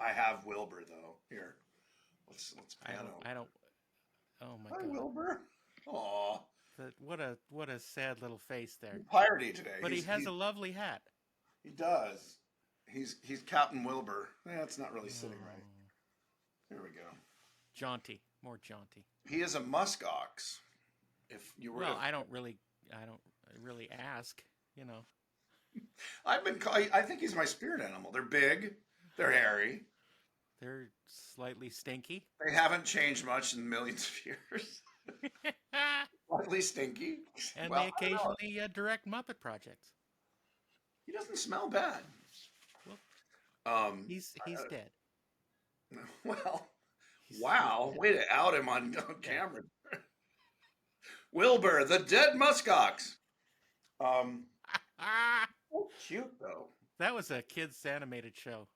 [SPEAKER 2] I have Wilbur though. Here, let's piano.
[SPEAKER 1] I don't. Oh my
[SPEAKER 2] Hi
[SPEAKER 1] God.
[SPEAKER 2] Wilbur. Aw,
[SPEAKER 1] What a sad little face there.
[SPEAKER 2] piratey today.
[SPEAKER 1] But he has a lovely hat.
[SPEAKER 2] He does. He's Captain Wilbur. That's not really sitting right.
[SPEAKER 1] Oh,
[SPEAKER 2] Here we go.
[SPEAKER 1] jaunty, more jaunty.
[SPEAKER 2] He is a muskox. If you were to,
[SPEAKER 1] Well, I don't really ask. You know,
[SPEAKER 2] I think he's my spirit animal. They're big. They're hairy.
[SPEAKER 1] they're slightly stinky.
[SPEAKER 2] They haven't changed much in millions of years. Slightly stinky.
[SPEAKER 1] And
[SPEAKER 2] Well,
[SPEAKER 1] they
[SPEAKER 2] I don't know.
[SPEAKER 1] occasionally direct Muppet projects.
[SPEAKER 2] He doesn't smell bad.
[SPEAKER 1] Well,
[SPEAKER 2] Um,
[SPEAKER 1] he's dead.
[SPEAKER 2] well,
[SPEAKER 1] He's
[SPEAKER 2] wow,
[SPEAKER 1] dead.
[SPEAKER 2] way to out him on
[SPEAKER 1] Yeah.
[SPEAKER 2] camera. Wilbur, the dead muskox. Um, so cute though.
[SPEAKER 1] That was a kids animated show.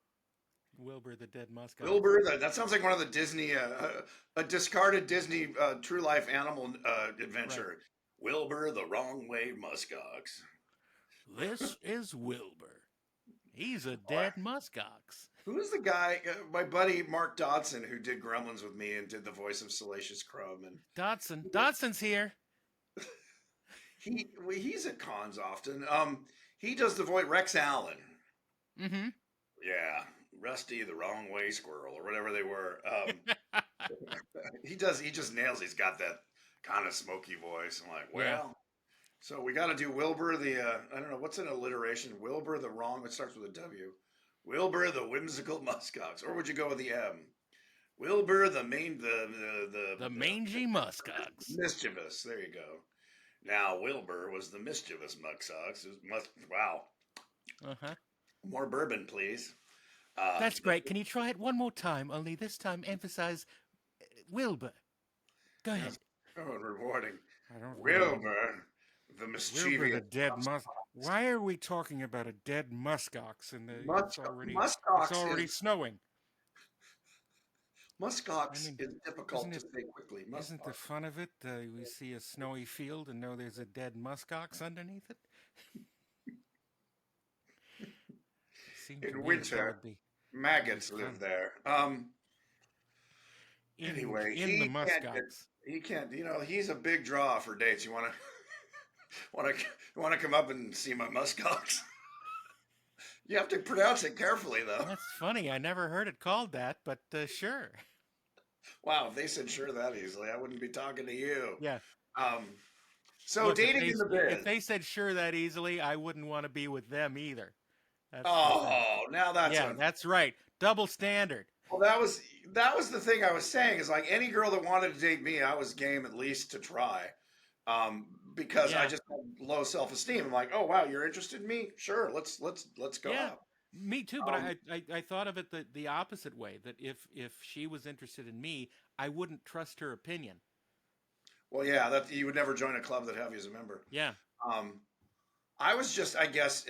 [SPEAKER 1] Wilbur the Dead Muskox.
[SPEAKER 2] Wilbur, that sounds like one of the Disney, a discarded Disney true life animal
[SPEAKER 1] Right.
[SPEAKER 2] adventure. Wilbur, the wrong way muskox.
[SPEAKER 1] This is Wilbur. He's a dead muskox.
[SPEAKER 2] Who's the guy? My buddy Mark Dodson, who did Gremlins with me and did the voice of Salacious Crumb, and
[SPEAKER 1] Dodson's here.
[SPEAKER 2] he's at cons often. He does the voice Rex Allen.
[SPEAKER 1] Mm-hmm.
[SPEAKER 2] Yeah, Rusty the wrong way squirrel or whatever they were. He does. He just nails. He's got that kind of smoky voice. I'm like,
[SPEAKER 1] Yeah.
[SPEAKER 2] well, so we got to do Wilbur the. I don't know what's an alliteration. Wilbur the wrong. It starts with a W. Wilbur the whimsical muskox, or would you go with the M? Wilbur the
[SPEAKER 1] The mangy muskox.
[SPEAKER 2] mischievous. There you go. Now Wilbur was the mischievous muskox. Wow.
[SPEAKER 1] Uh-huh.
[SPEAKER 2] More bourbon, please.
[SPEAKER 1] That's great. Can you try it one more time? Only this time emphasize Wilbur. Go ahead.
[SPEAKER 2] That's rewarding.
[SPEAKER 1] I don't really.
[SPEAKER 2] Wilbur, the
[SPEAKER 1] Wilbur the
[SPEAKER 2] mischievous
[SPEAKER 1] dead Why are we talking about a dead muskox and it's
[SPEAKER 2] muskox
[SPEAKER 1] already snowing? I
[SPEAKER 2] muskox
[SPEAKER 1] mean,
[SPEAKER 2] is difficult
[SPEAKER 1] isn't
[SPEAKER 2] to
[SPEAKER 1] it
[SPEAKER 2] say quickly.
[SPEAKER 1] isn't the
[SPEAKER 2] Muskox.
[SPEAKER 1] fun of it? We see a snowy field and know there's a dead muskox underneath it. Seems to
[SPEAKER 2] In
[SPEAKER 1] me that
[SPEAKER 2] winter,
[SPEAKER 1] would be
[SPEAKER 2] maggots live
[SPEAKER 1] fun.
[SPEAKER 2] there. Anyway,
[SPEAKER 1] In the muskox.
[SPEAKER 2] he can't. He's a big draw for dates. You want to want to come up and see my muskox? You have to pronounce it carefully, though.
[SPEAKER 1] That's funny. I never heard it called that, but sure.
[SPEAKER 2] Wow, if they said sure that easily, I wouldn't be talking to you.
[SPEAKER 1] Yeah.
[SPEAKER 2] Um, so
[SPEAKER 1] Look,
[SPEAKER 2] dating in the
[SPEAKER 1] if
[SPEAKER 2] biz.
[SPEAKER 1] they said sure that easily, I wouldn't want to be with them either. That's the thing.
[SPEAKER 2] Oh, now that's
[SPEAKER 1] Yeah,
[SPEAKER 2] unfair.
[SPEAKER 1] that's right. Double standard.
[SPEAKER 2] Well, that was the thing I was saying is like any girl that wanted to date me, I was game at least to try, because I
[SPEAKER 1] Yeah,
[SPEAKER 2] just had low self esteem. I'm like, oh wow, you're interested in me? Sure, let's go
[SPEAKER 1] yeah,
[SPEAKER 2] out.
[SPEAKER 1] me too. But
[SPEAKER 2] Um,
[SPEAKER 1] I thought of it the opposite way. That if she was interested in me, I wouldn't trust her opinion.
[SPEAKER 2] well, yeah, that you would never join a club that have you as a member.
[SPEAKER 1] Yeah,
[SPEAKER 2] Um, I was just, I guess,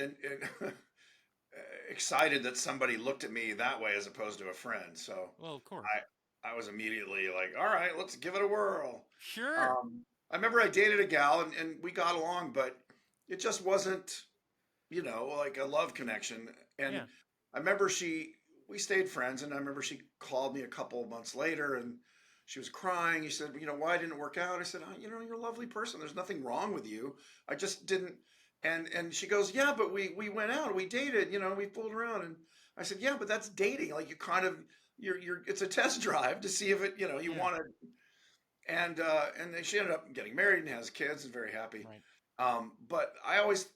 [SPEAKER 2] excited that somebody looked at me that way as opposed to a friend. So
[SPEAKER 1] well, of course.
[SPEAKER 2] I was immediately like, all right, let's give it a whirl.
[SPEAKER 1] Sure.
[SPEAKER 2] I remember I dated a gal and we got along, but it just wasn't, like a love connection. And
[SPEAKER 1] Yeah.
[SPEAKER 2] I remember we stayed friends, and I remember she called me a couple of months later and she was crying. She said, why didn't it work out? I said, you're a lovely person. There's nothing wrong with you. I just didn't. And she goes, yeah, but we went out, we dated, we fooled around. And I said, yeah, but that's dating. Like you kind of, it's a test drive to see if it, you
[SPEAKER 1] Yeah.
[SPEAKER 2] want to. And then she ended up getting married and has kids and very happy.
[SPEAKER 1] Right.
[SPEAKER 2] But I always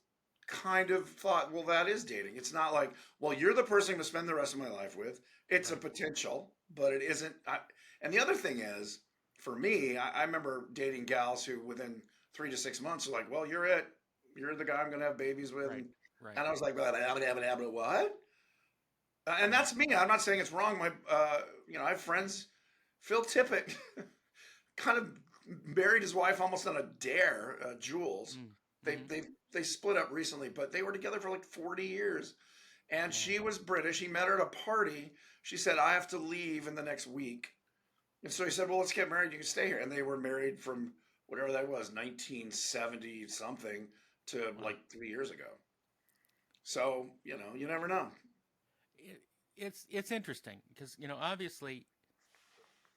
[SPEAKER 2] kind of thought, well, that is dating. It's not like, well, you're the person I'm going to spend the rest of my life with. It's a
[SPEAKER 1] Right.
[SPEAKER 2] potential, but it isn't. And the other thing is, for me, I remember dating gals who within 3 to 6 months are like, well, you're it. You're the guy I'm going to have babies with.
[SPEAKER 1] Right. Right.
[SPEAKER 2] And I was like, well, what? And
[SPEAKER 1] Right.
[SPEAKER 2] that's me. I'm not saying it's wrong. I have friends. Phil Tippett kind of married his wife almost on a dare, Jules.
[SPEAKER 1] Mm.
[SPEAKER 2] They
[SPEAKER 1] Mm-hmm.
[SPEAKER 2] they they split up recently, but they were together for like 40 years. And
[SPEAKER 1] Yeah.
[SPEAKER 2] she was British. He met her at a party. She said, "I have to leave in the next week." And so he said, "Well, let's get married. You can stay here." And they were married from whatever that was, 1970 something to
[SPEAKER 1] Wow.
[SPEAKER 2] like 3 years ago. So, you never know.
[SPEAKER 1] It's interesting because obviously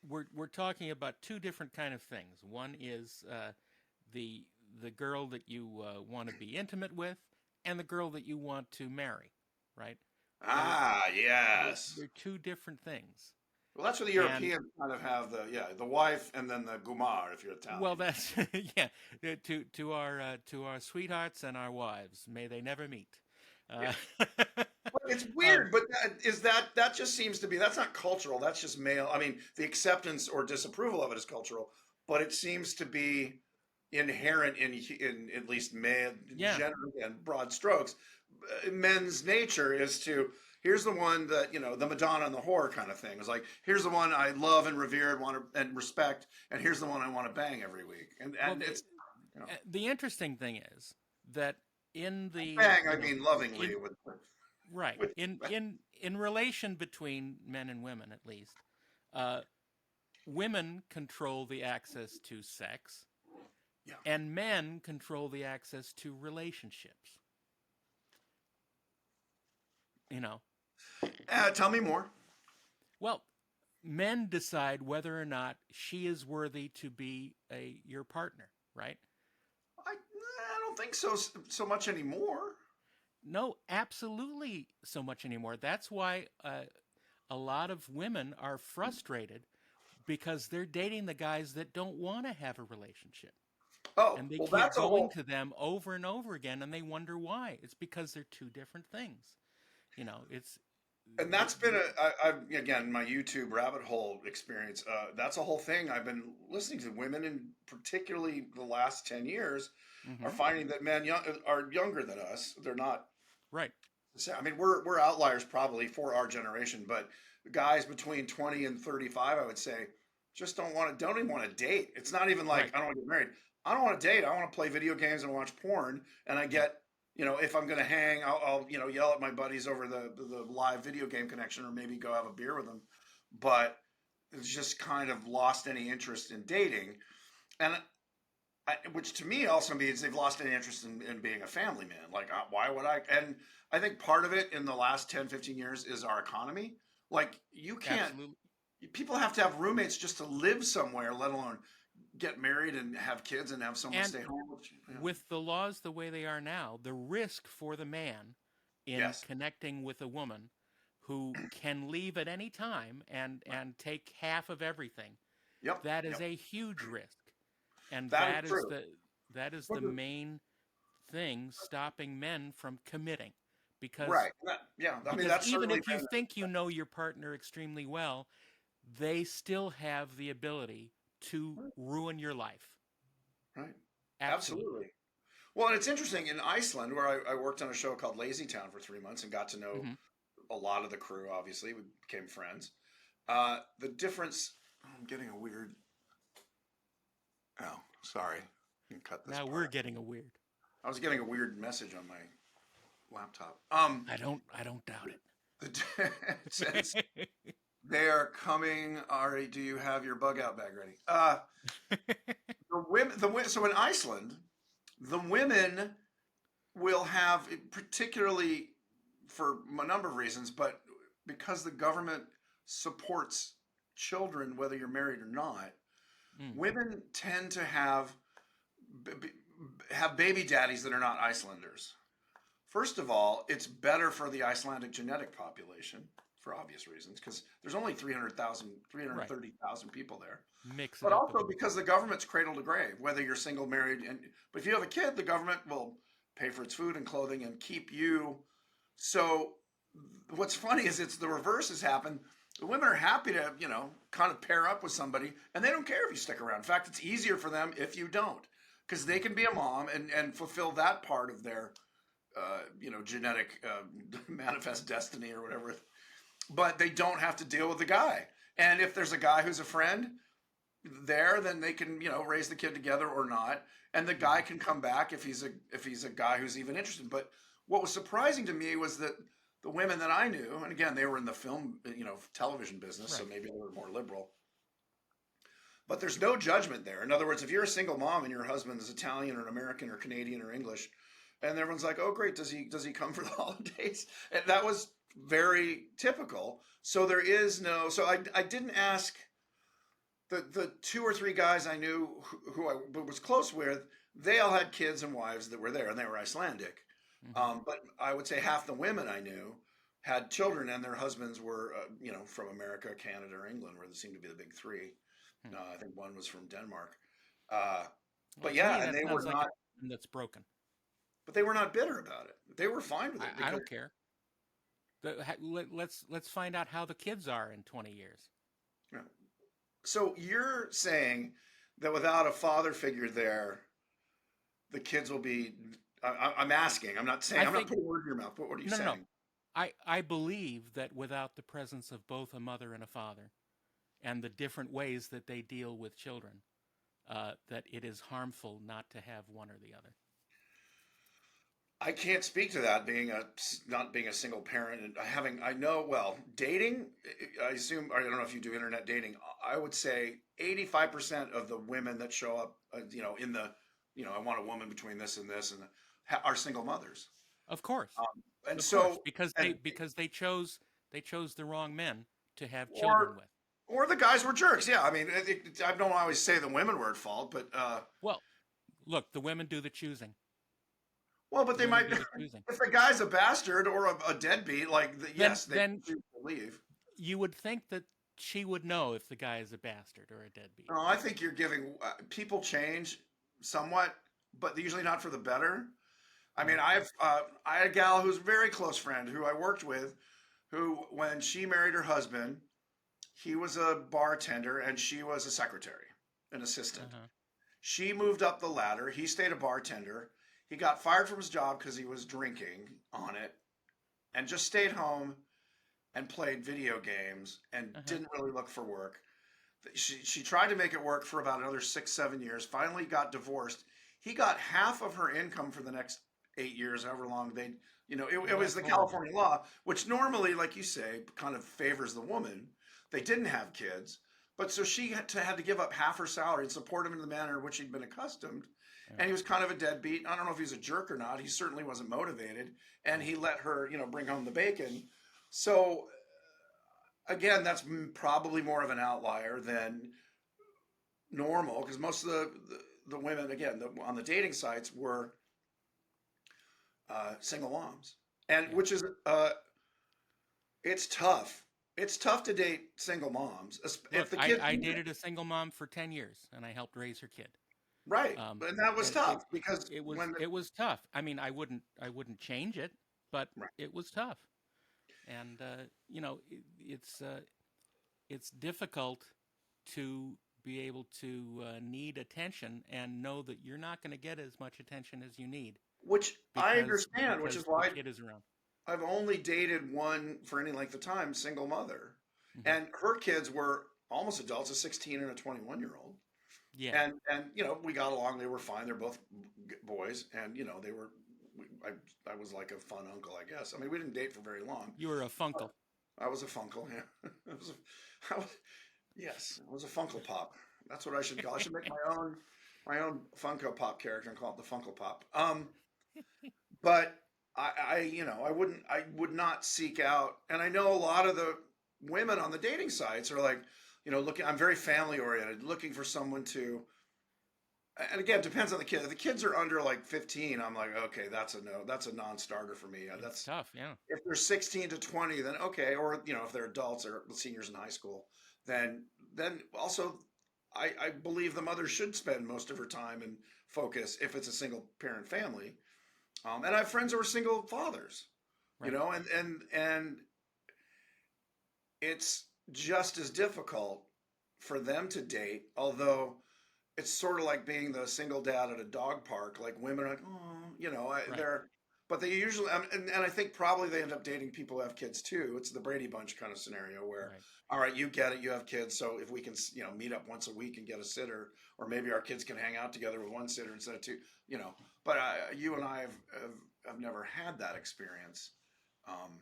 [SPEAKER 1] we're talking about two different kind of things. One is the the girl that you want to be intimate with, and the girl that you want to marry, right? They're
[SPEAKER 2] Ah, yes.
[SPEAKER 1] they're two different things.
[SPEAKER 2] Well, that's where the
[SPEAKER 1] And
[SPEAKER 2] Europeans kind of have the wife and then the gumar if you're
[SPEAKER 1] well,
[SPEAKER 2] Italian.
[SPEAKER 1] that's yeah. To our sweethearts and our wives, may they never meet.
[SPEAKER 2] Yeah.
[SPEAKER 1] Uh,
[SPEAKER 2] Well, it's
[SPEAKER 1] um,
[SPEAKER 2] weird, but that just seems to be that's not cultural. That's just male. I mean, the acceptance or disapproval of it is cultural, but it seems to be inherent in at least male
[SPEAKER 1] yeah.
[SPEAKER 2] gender and broad strokes. Men's nature is to here's the one that the Madonna and the whore kind of thing. It's like here's the one I love and revere and want to and respect, and here's the one I want to bang every week. And
[SPEAKER 1] Well,
[SPEAKER 2] and it's
[SPEAKER 1] the interesting thing is that in the
[SPEAKER 2] bang. I mean lovingly
[SPEAKER 1] in right
[SPEAKER 2] with
[SPEAKER 1] in relation between men and women, at least, uh, women control the access to sex,
[SPEAKER 2] yeah.
[SPEAKER 1] and men control the access to relationships. You know,
[SPEAKER 2] Tell me more.
[SPEAKER 1] well, men decide whether or not she is worthy to be a your partner, right?
[SPEAKER 2] I don't think so much anymore.
[SPEAKER 1] No, absolutely so much anymore. That's why a lot of women are frustrated because they're dating the guys that don't want to have a relationship.
[SPEAKER 2] Oh,
[SPEAKER 1] And they
[SPEAKER 2] well,
[SPEAKER 1] keep
[SPEAKER 2] that's a
[SPEAKER 1] going
[SPEAKER 2] whole,
[SPEAKER 1] to them over and over again and they wonder why. It's because they're two different things. It's
[SPEAKER 2] and
[SPEAKER 1] the,
[SPEAKER 2] that's been I've again my YouTube rabbit hole experience. That's a whole thing. I've been listening to women, and particularly the last 10 years, are
[SPEAKER 1] mm-hmm,
[SPEAKER 2] finding that men are younger than us. They're not.
[SPEAKER 1] right.
[SPEAKER 2] I mean, we're outliers probably for our generation, but guys between 20 and 35, I would say, just don't even want to date. It's not even like
[SPEAKER 1] Right.
[SPEAKER 2] I don't want to get married. I don't want to date. I want to play video games and watch porn. And I
[SPEAKER 1] Yeah.
[SPEAKER 2] get, if I'm going to hang, I'll yell at my buddies over the live video game connection or maybe go have a beer with them. But it's just kind of lost any interest in dating. And which to me also means they've lost any interest in being a family man. Like, why would I? And I think part of it in the last 10, 15 years is our economy. Like, you can't,
[SPEAKER 1] Absolutely.
[SPEAKER 2] people have to have roommates just to live somewhere, let alone get married and have kids and have someone
[SPEAKER 1] And
[SPEAKER 2] stay home. Which,
[SPEAKER 1] with the laws the way they are now, the risk for the man in
[SPEAKER 2] yes.
[SPEAKER 1] connecting with a woman who can leave at any time
[SPEAKER 2] Right.
[SPEAKER 1] and take half of everything,
[SPEAKER 2] Yep.
[SPEAKER 1] that is
[SPEAKER 2] Yep.
[SPEAKER 1] a huge risk. And
[SPEAKER 2] That is true.
[SPEAKER 1] that is
[SPEAKER 2] But
[SPEAKER 1] the main thing stopping men from committing because
[SPEAKER 2] Right. Yeah. I mean,
[SPEAKER 1] because
[SPEAKER 2] that's
[SPEAKER 1] even
[SPEAKER 2] certainly
[SPEAKER 1] if you
[SPEAKER 2] been
[SPEAKER 1] think you know your partner extremely well, they still have the ability to
[SPEAKER 2] right.
[SPEAKER 1] ruin your life.
[SPEAKER 2] Right.
[SPEAKER 1] Absolutely.
[SPEAKER 2] Absolutely. Well, and it's interesting in Iceland, where I worked on a show called Lazy Town for 3 months and got to know
[SPEAKER 1] Hmm.
[SPEAKER 2] a lot of the crew. Obviously, we became friends. The difference. Oh, I'm getting a weird. Oh, sorry. You can cut this
[SPEAKER 1] Now we're
[SPEAKER 2] part.
[SPEAKER 1] getting a weird.
[SPEAKER 2] I was getting a weird message on my laptop.
[SPEAKER 1] I don't doubt
[SPEAKER 2] It says
[SPEAKER 1] it.
[SPEAKER 2] they are coming. Ari, do you have your bug out bag ready? So in Iceland, the women will have, particularly for a number of reasons, but because the government supports children, whether you're married or not,
[SPEAKER 1] Mm,
[SPEAKER 2] women tend to have baby daddies that are not Icelanders. First of all, it's better for the Icelandic genetic population for obvious reasons because there's only 300,000, three hundred
[SPEAKER 1] right.
[SPEAKER 2] thirty thousand people there.
[SPEAKER 1] Mix it
[SPEAKER 2] But
[SPEAKER 1] up a
[SPEAKER 2] also
[SPEAKER 1] little.
[SPEAKER 2] because the government's cradle to grave, whether you're single, married, and but if you have a kid, the government will pay for its food and clothing and keep you. So what's funny is it's the reverse has happened. The women are happy to, kind of pair up with somebody, and they don't care if you stick around. In fact, it's easier for them if you don't, because they can be a mom and fulfill that part of their, genetic manifest destiny or whatever. But they don't have to deal with the guy. And if there's a guy who's a friend there, then they can, raise the kid together or not. And the guy
[SPEAKER 1] Mhm.
[SPEAKER 2] can come back if he's a guy who's even interested. But what was surprising to me was that the women that I knew, and again, they were in the film, television business, so
[SPEAKER 1] Right.
[SPEAKER 2] maybe they were more liberal. But there's no judgment there. In other words, if you're a single mom and your husband is Italian or American or Canadian or English, and everyone's like, "Oh, great, does he come for the holidays?" And that was very typical. So there is no. So I didn't ask the two or three guys I knew who I was close with. They all had kids and wives that were there, and they were Icelandic.
[SPEAKER 1] Hmm.
[SPEAKER 2] But I would say half the women I knew had children, and their husbands were, from America, Canada, or England, where they seemed to be the big three.
[SPEAKER 1] Hmm.
[SPEAKER 2] I think one was from Denmark. Uh,
[SPEAKER 1] Well,
[SPEAKER 2] but
[SPEAKER 1] to me,
[SPEAKER 2] yeah, and
[SPEAKER 1] that
[SPEAKER 2] they were
[SPEAKER 1] sounds like a
[SPEAKER 2] not.
[SPEAKER 1] person that's broken.
[SPEAKER 2] But they were not bitter about it. They were fine with it
[SPEAKER 1] I
[SPEAKER 2] because.
[SPEAKER 1] don't care. Let's find out how the kids are in 20 years.
[SPEAKER 2] You know, so you're saying that without a father figure there, the kids will be. I'm asking. I'm not saying.
[SPEAKER 1] I
[SPEAKER 2] I'm not
[SPEAKER 1] think
[SPEAKER 2] putting words in your mouth. But what are you
[SPEAKER 1] no, no, no.
[SPEAKER 2] saying?
[SPEAKER 1] I believe that without the presence of both a mother and a father, and the different ways that they deal with children, that it is harmful not to have one or the other.
[SPEAKER 2] I can't speak to that being a not being a single parent and having I know well dating. I assume I don't know if you do internet dating. I would say 85% of the women that show up, in the I want a woman between this and this and are single mothers.
[SPEAKER 1] Of course,
[SPEAKER 2] And
[SPEAKER 1] of course,
[SPEAKER 2] so
[SPEAKER 1] because they
[SPEAKER 2] and
[SPEAKER 1] because they chose the wrong men to have children
[SPEAKER 2] or
[SPEAKER 1] with.
[SPEAKER 2] or the guys were jerks. Yeah, I mean I don't always say the women were at fault, but
[SPEAKER 1] Well, look, the women do the choosing.
[SPEAKER 2] well, but
[SPEAKER 1] The
[SPEAKER 2] they
[SPEAKER 1] women
[SPEAKER 2] might
[SPEAKER 1] do the choosing.
[SPEAKER 2] if the guy's a bastard or a deadbeat, like
[SPEAKER 1] Then
[SPEAKER 2] yes, they
[SPEAKER 1] then
[SPEAKER 2] choose to leave.
[SPEAKER 1] you would think that she would know if the guy is a bastard or a deadbeat.
[SPEAKER 2] No, I think you're giving people change somewhat, but usually not for the better. I mean,
[SPEAKER 1] Well,
[SPEAKER 2] I had a gal who's a very close friend who I worked with, who when she married her husband, he was a bartender and she was a secretary, an assistant.
[SPEAKER 1] uh-huh.
[SPEAKER 2] She moved up the ladder. He stayed a bartender. He got fired from his job because he was drinking on it, and just stayed home and played video games and
[SPEAKER 1] Uh-huh.
[SPEAKER 2] didn't really look for work. She tried to make it work for about another 6 7 years. Finally, got divorced. He got half of her income for the next 8 years, however long they.
[SPEAKER 1] Well,
[SPEAKER 2] It was
[SPEAKER 1] that's
[SPEAKER 2] the
[SPEAKER 1] horrible.
[SPEAKER 2] California law, which normally, like you say, kind of favors the woman. They didn't have kids, but so she had to give up half her salary and support him in the manner in which he'd been accustomed.
[SPEAKER 1] Yeah.
[SPEAKER 2] And he was kind of a deadbeat. I don't know if he was a jerk or not. He certainly wasn't motivated, and
[SPEAKER 1] Yeah.
[SPEAKER 2] he let her, bring home the bacon. So again, that's probably more of an outlier than normal because most of the women again on the dating sites were single moms, and
[SPEAKER 1] Yeah.
[SPEAKER 2] which is it's tough. It's tough to date single moms if
[SPEAKER 1] Look,
[SPEAKER 2] the
[SPEAKER 1] I,
[SPEAKER 2] kids
[SPEAKER 1] I dated a single mom for 10 years and I helped raise her kid.
[SPEAKER 2] right,
[SPEAKER 1] Um,
[SPEAKER 2] and that was
[SPEAKER 1] and it,
[SPEAKER 2] tough because
[SPEAKER 1] it was
[SPEAKER 2] when
[SPEAKER 1] it was tough. I mean, I wouldn't change it. but
[SPEAKER 2] Right.
[SPEAKER 1] it was tough. And it's difficult to be able to need attention and know that you're not going to get as much attention as you need
[SPEAKER 2] Which I
[SPEAKER 1] because
[SPEAKER 2] understand, which is
[SPEAKER 1] the
[SPEAKER 2] why
[SPEAKER 1] kid is around.
[SPEAKER 2] I've only dated one for any length of time, single mother.
[SPEAKER 1] Hmm.
[SPEAKER 2] And her kids were almost adults, a 16 and a 21-year-old.
[SPEAKER 1] Yeah,
[SPEAKER 2] And we got along. They were fine. They're both boys, and they were. I was like a fun uncle, I guess. I mean, we didn't date for very long.
[SPEAKER 1] you were a funkle.
[SPEAKER 2] I was a funkle. Yeah, I was, yes, I was a Funkle Pop. That's what I should call. I should make my own Funko Pop character and call it the Funkle Pop. But I would not seek out, and I know a lot of the women on the dating sites are like, looking. I'm very family oriented, looking for someone to. And again, it depends on the kid. If the kids are under like 15, I'm like, okay, that's a no. That's a non-starter for me.
[SPEAKER 1] It's
[SPEAKER 2] That's
[SPEAKER 1] tough. Yeah.
[SPEAKER 2] if they're 16 to 20, then okay. Or if they're adults or seniors in high school, then also, I believe the mother should spend most of her time and focus if it's a single parent family. And I have friends who are single fathers,
[SPEAKER 1] Right.
[SPEAKER 2] and it's just as difficult for them to date, although it's sort of like being the single dad at a dog park. Like women are like, oh,
[SPEAKER 1] Right.
[SPEAKER 2] they're, but they usually, and I think probably they end up dating people who have kids too. It's the Brady Bunch kind of scenario where,
[SPEAKER 1] Right.
[SPEAKER 2] all right, you get it, you have kids, so if we can, meet up once a week and get a sitter, or maybe our kids can hang out together with one sitter instead of two, But you and I have never had that experience, um,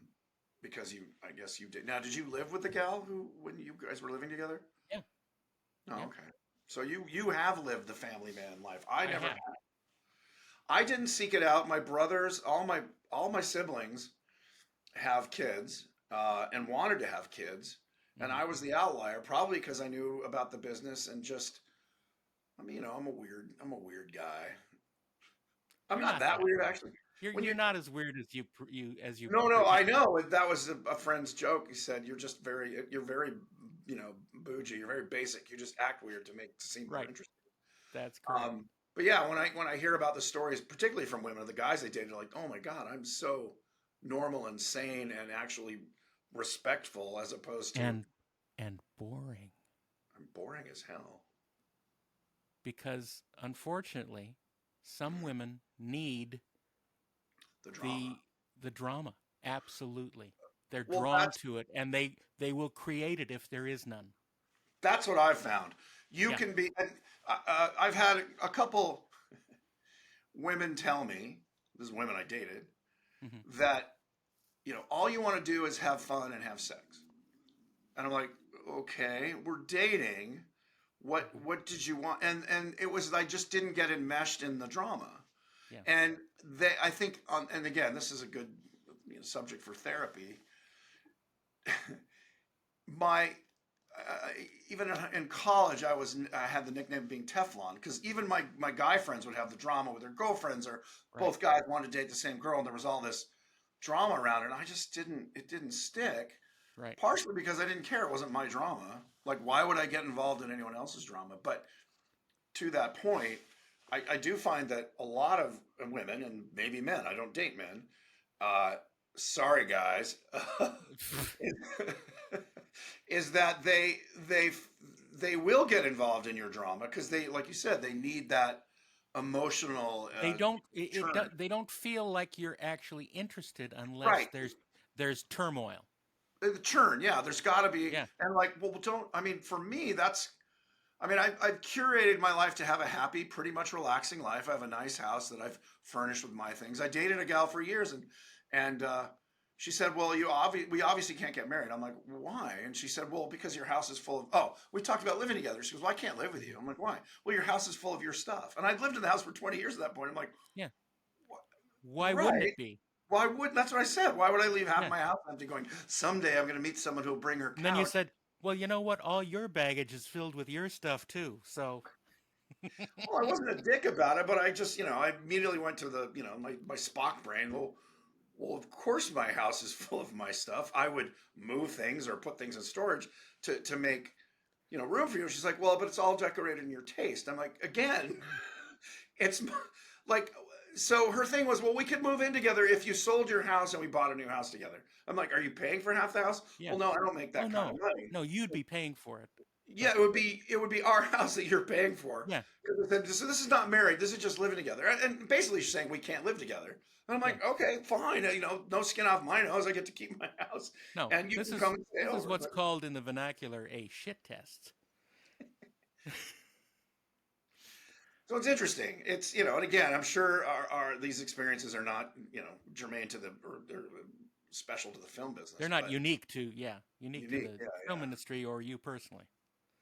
[SPEAKER 2] because I guess you did. Now, did you live with the gal who when you guys were living together?
[SPEAKER 1] Yeah.
[SPEAKER 2] Oh,
[SPEAKER 1] Yeah.
[SPEAKER 2] okay. So you have lived the family man life. I
[SPEAKER 1] I
[SPEAKER 2] never.
[SPEAKER 1] have.
[SPEAKER 2] I didn't seek it out. My brothers, all my siblings have kids, and wanted to have kids, and
[SPEAKER 1] Hmm.
[SPEAKER 2] I was the outlier, probably because I knew about the business and just. I mean, I'm a weird guy. I'm
[SPEAKER 1] You're
[SPEAKER 2] not
[SPEAKER 1] not
[SPEAKER 2] that
[SPEAKER 1] that
[SPEAKER 2] weird
[SPEAKER 1] weird.
[SPEAKER 2] actually.
[SPEAKER 1] You're
[SPEAKER 2] When
[SPEAKER 1] you're
[SPEAKER 2] you
[SPEAKER 1] not as weird as you
[SPEAKER 2] No, no, I
[SPEAKER 1] pretend.
[SPEAKER 2] know that was a friend's joke. He said you're very, bougie. You're very basic. You just act weird to seem more
[SPEAKER 1] Right.
[SPEAKER 2] interesting.
[SPEAKER 1] That's correct.
[SPEAKER 2] But yeah, when I hear about the stories, particularly from women, the guys they dated, are like, oh my god, I'm so normal and sane and actually respectful, as opposed to
[SPEAKER 1] And boring
[SPEAKER 2] I'm boring as hell.
[SPEAKER 1] because unfortunately some women need
[SPEAKER 2] The drama.
[SPEAKER 1] the drama. Absolutely. They're
[SPEAKER 2] Well,
[SPEAKER 1] drawn
[SPEAKER 2] that's
[SPEAKER 1] to it and they will create it if there is none.
[SPEAKER 2] that's what I've found. You
[SPEAKER 1] Yeah.
[SPEAKER 2] can be. And, I've had a couple women tell me, this is women I dated,
[SPEAKER 1] Hmm.
[SPEAKER 2] that all you want to do is have fun and have sex. And I'm like, okay, we're dating. What
[SPEAKER 1] Hmm.
[SPEAKER 2] what did you want? And it was, I just didn't get enmeshed in the drama.
[SPEAKER 1] Yeah.
[SPEAKER 2] And I think, and again, this is a good subject for therapy. My uh, Even in college, I had the nickname of being Teflon, because even my guy friends would have the drama with their girlfriends, or
[SPEAKER 1] Right.
[SPEAKER 2] both guys wanted to date the same girl, and there was all this drama around it. And I just didn't. It didn't stick.
[SPEAKER 1] Right.
[SPEAKER 2] Partially because I didn't care. It wasn't my drama. Like, why would I get involved in anyone else's drama? But to that point, I do find that a lot of women, and maybe men, I don't date men, uh, sorry guys, is that they will get involved in your drama because they, like you said, they need that emotional
[SPEAKER 1] They don't
[SPEAKER 2] turn.
[SPEAKER 1] they don't feel like you're actually interested unless
[SPEAKER 2] Right.
[SPEAKER 1] there's turmoil.
[SPEAKER 2] The churn, yeah, there's got to be.
[SPEAKER 1] Yeah.
[SPEAKER 2] And like, well, don't, I mean, for me, I've curated my life to have a happy, pretty much relaxing life. I have a nice house that I've furnished with my things. I dated a gal for years, and she said, "Well, we obviously can't get married." I'm like, "Why?" And she said, "Well, because your house is full of." Oh, we talked about living together. She goes, "Well, I can't live with you." I'm like, "Why?" "Well, your house is full of your stuff." And I'd lived in the house for 20 years at that point. I'm like,
[SPEAKER 1] Yeah.
[SPEAKER 2] "What?"
[SPEAKER 1] Why wouldn't
[SPEAKER 2] Right?
[SPEAKER 1] it be?
[SPEAKER 2] Why would? That's what I said. Why would I leave half
[SPEAKER 1] Yeah.
[SPEAKER 2] my house empty? Going, someday I'm going to meet someone who'll bring her
[SPEAKER 1] And then you
[SPEAKER 2] couch.
[SPEAKER 1] said, "Well, you know what? All your baggage is filled with your stuff too." So,
[SPEAKER 2] Well, I wasn't a dick about it, but I just, I immediately went to the, my Spock brain. Well, of course my house is full of my stuff. I would move things or put things in storage to make, room for you. She's like, well, but it's all decorated in your taste. I'm like, again, it's like, so her thing was, well, we could move in together if you sold your house and we bought a new house together. I'm like, are you paying for half the house?
[SPEAKER 1] Yeah.
[SPEAKER 2] Well, no, I don't make
[SPEAKER 1] Oh
[SPEAKER 2] that kind of
[SPEAKER 1] no,
[SPEAKER 2] money.
[SPEAKER 1] no, you'd be paying for it,
[SPEAKER 2] Yeah,
[SPEAKER 1] but
[SPEAKER 2] it would be our house that you're paying for.
[SPEAKER 1] yeah,
[SPEAKER 2] 'Cause then, so this is not married. This is just living together. And basically, she's saying we can't live together. And I'm
[SPEAKER 1] yeah.
[SPEAKER 2] like, okay, fine. No skin off my nose. I get to keep my house,
[SPEAKER 1] No,
[SPEAKER 2] and you can come and stay
[SPEAKER 1] this is
[SPEAKER 2] over.
[SPEAKER 1] what's
[SPEAKER 2] But
[SPEAKER 1] called in the vernacular a shit test.
[SPEAKER 2] so it's interesting. It's and again, I'm sure our these experiences are not germane to the or they're special to the film
[SPEAKER 1] They're
[SPEAKER 2] business,
[SPEAKER 1] not
[SPEAKER 2] but
[SPEAKER 1] unique to
[SPEAKER 2] unique.
[SPEAKER 1] the
[SPEAKER 2] Yeah,
[SPEAKER 1] film
[SPEAKER 2] yeah.
[SPEAKER 1] industry or you personally.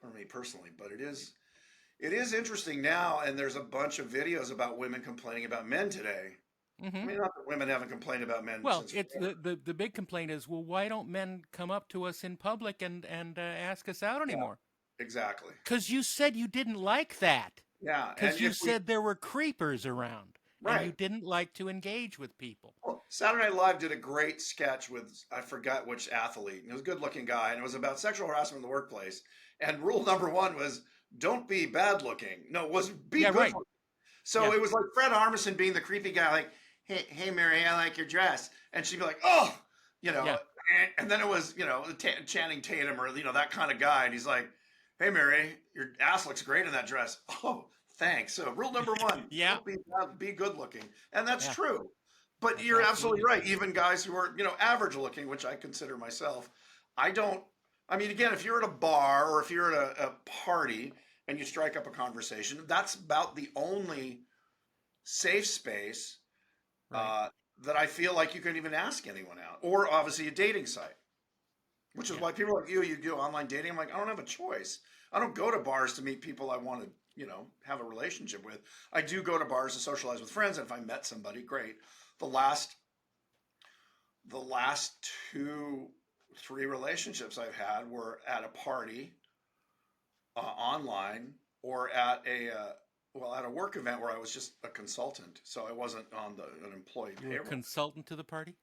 [SPEAKER 2] For me personally, but it is interesting now, and there's a bunch of videos about women complaining about men today. I
[SPEAKER 1] Hmm.
[SPEAKER 2] mean, not that women haven't complained about men
[SPEAKER 1] Well,
[SPEAKER 2] since
[SPEAKER 1] it's
[SPEAKER 2] forever.
[SPEAKER 1] the big complaint is, well, why don't men come up to us in public and ask us out
[SPEAKER 2] Yeah,
[SPEAKER 1] anymore?
[SPEAKER 2] exactly.
[SPEAKER 1] Because you said you didn't like that.
[SPEAKER 2] Yeah, and
[SPEAKER 1] Because you
[SPEAKER 2] if we
[SPEAKER 1] said there were creepers around and you
[SPEAKER 2] right.
[SPEAKER 1] didn't like to engage with people.
[SPEAKER 2] Well, Saturday Night Live did a great sketch with I forgot which athlete. He was a good-looking guy, and it was about sexual harassment in the workplace. And rule number one was don't be bad looking. No, it was be
[SPEAKER 1] Yeah,
[SPEAKER 2] good
[SPEAKER 1] right.
[SPEAKER 2] looking. So
[SPEAKER 1] Yeah,
[SPEAKER 2] it was like Fred Armisen being the creepy guy, like, hey, Mary, I like your dress. And she'd be like, oh, you know,
[SPEAKER 1] yeah,
[SPEAKER 2] and then it was, Channing Tatum or, that kind of guy. And he's like, hey, Mary, your ass looks great in that dress. Oh, thanks. So rule number one,
[SPEAKER 1] yeah,
[SPEAKER 2] don't be good looking. And that's
[SPEAKER 1] yeah.
[SPEAKER 2] true. But
[SPEAKER 1] That's
[SPEAKER 2] you're absolutely
[SPEAKER 1] absolutely
[SPEAKER 2] right.
[SPEAKER 1] true.
[SPEAKER 2] Even guys who are, average looking, which I consider myself, I don't, I mean, again, if you're at a bar or if you're at a party and you strike up a conversation, that's about the only safe space
[SPEAKER 1] Right.
[SPEAKER 2] uh, that I feel like you can even ask anyone out, or obviously a dating site, which is
[SPEAKER 1] Yeah.
[SPEAKER 2] why people are like you do online dating. I'm like, I don't have a choice. I don't go to bars to meet people I want to, have a relationship with. I do go to bars to socialize with friends, and if I met somebody, great. The last, the last two, three relationships I've had were at a party online or at a work event where I was just a consultant, so I wasn't on an employee
[SPEAKER 1] You were a
[SPEAKER 2] payroll.
[SPEAKER 1] consultant to the party?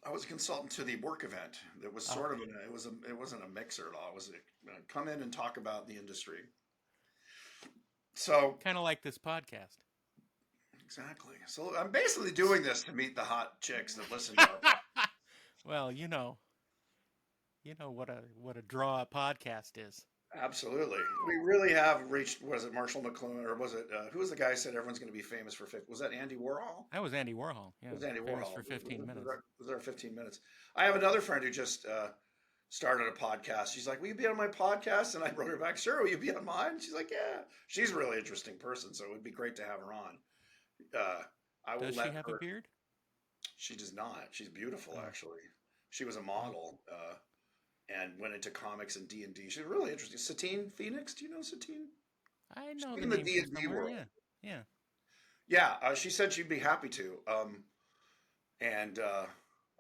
[SPEAKER 2] I was a consultant to the work event. It was
[SPEAKER 1] Oh,
[SPEAKER 2] sort of it wasn't a mixer at all. It was come in and talk about the industry. So
[SPEAKER 1] kind of like this podcast.
[SPEAKER 2] exactly. So I'm basically doing this to meet the hot chicks that listen to our podcast.
[SPEAKER 1] Well, you know what a draw a podcast is.
[SPEAKER 2] Absolutely. We really have reached, was it Marshall McLuhan or was it, who was the guy who said everyone's going to be famous for 50? Was that Andy Warhol?
[SPEAKER 1] That was Andy Warhol. Yeah,
[SPEAKER 2] It was Andy
[SPEAKER 1] famous
[SPEAKER 2] Warhol.
[SPEAKER 1] for 15 minutes.
[SPEAKER 2] Was there 15 minutes? I have another friend who just started a podcast. She's like, will you be on my podcast? And I wrote her back, sure, will you be on mine? She's like, yeah. She's a really interesting person, so it would be great to have her on. Uh, I will
[SPEAKER 1] Does she
[SPEAKER 2] let
[SPEAKER 1] have a
[SPEAKER 2] her,
[SPEAKER 1] beard?
[SPEAKER 2] she does not. She's beautiful,
[SPEAKER 1] Oh,
[SPEAKER 2] actually. She was a
[SPEAKER 1] oh,
[SPEAKER 2] model and went into comics and D&D. She's really interesting. Satine Phoenix, do you know Satine?
[SPEAKER 1] I
[SPEAKER 2] She's
[SPEAKER 1] know
[SPEAKER 2] big
[SPEAKER 1] the
[SPEAKER 2] in the
[SPEAKER 1] name from
[SPEAKER 2] D&D
[SPEAKER 1] somewhere.
[SPEAKER 2] world.
[SPEAKER 1] Yeah, yeah.
[SPEAKER 2] Yeah, she said she'd be happy to. And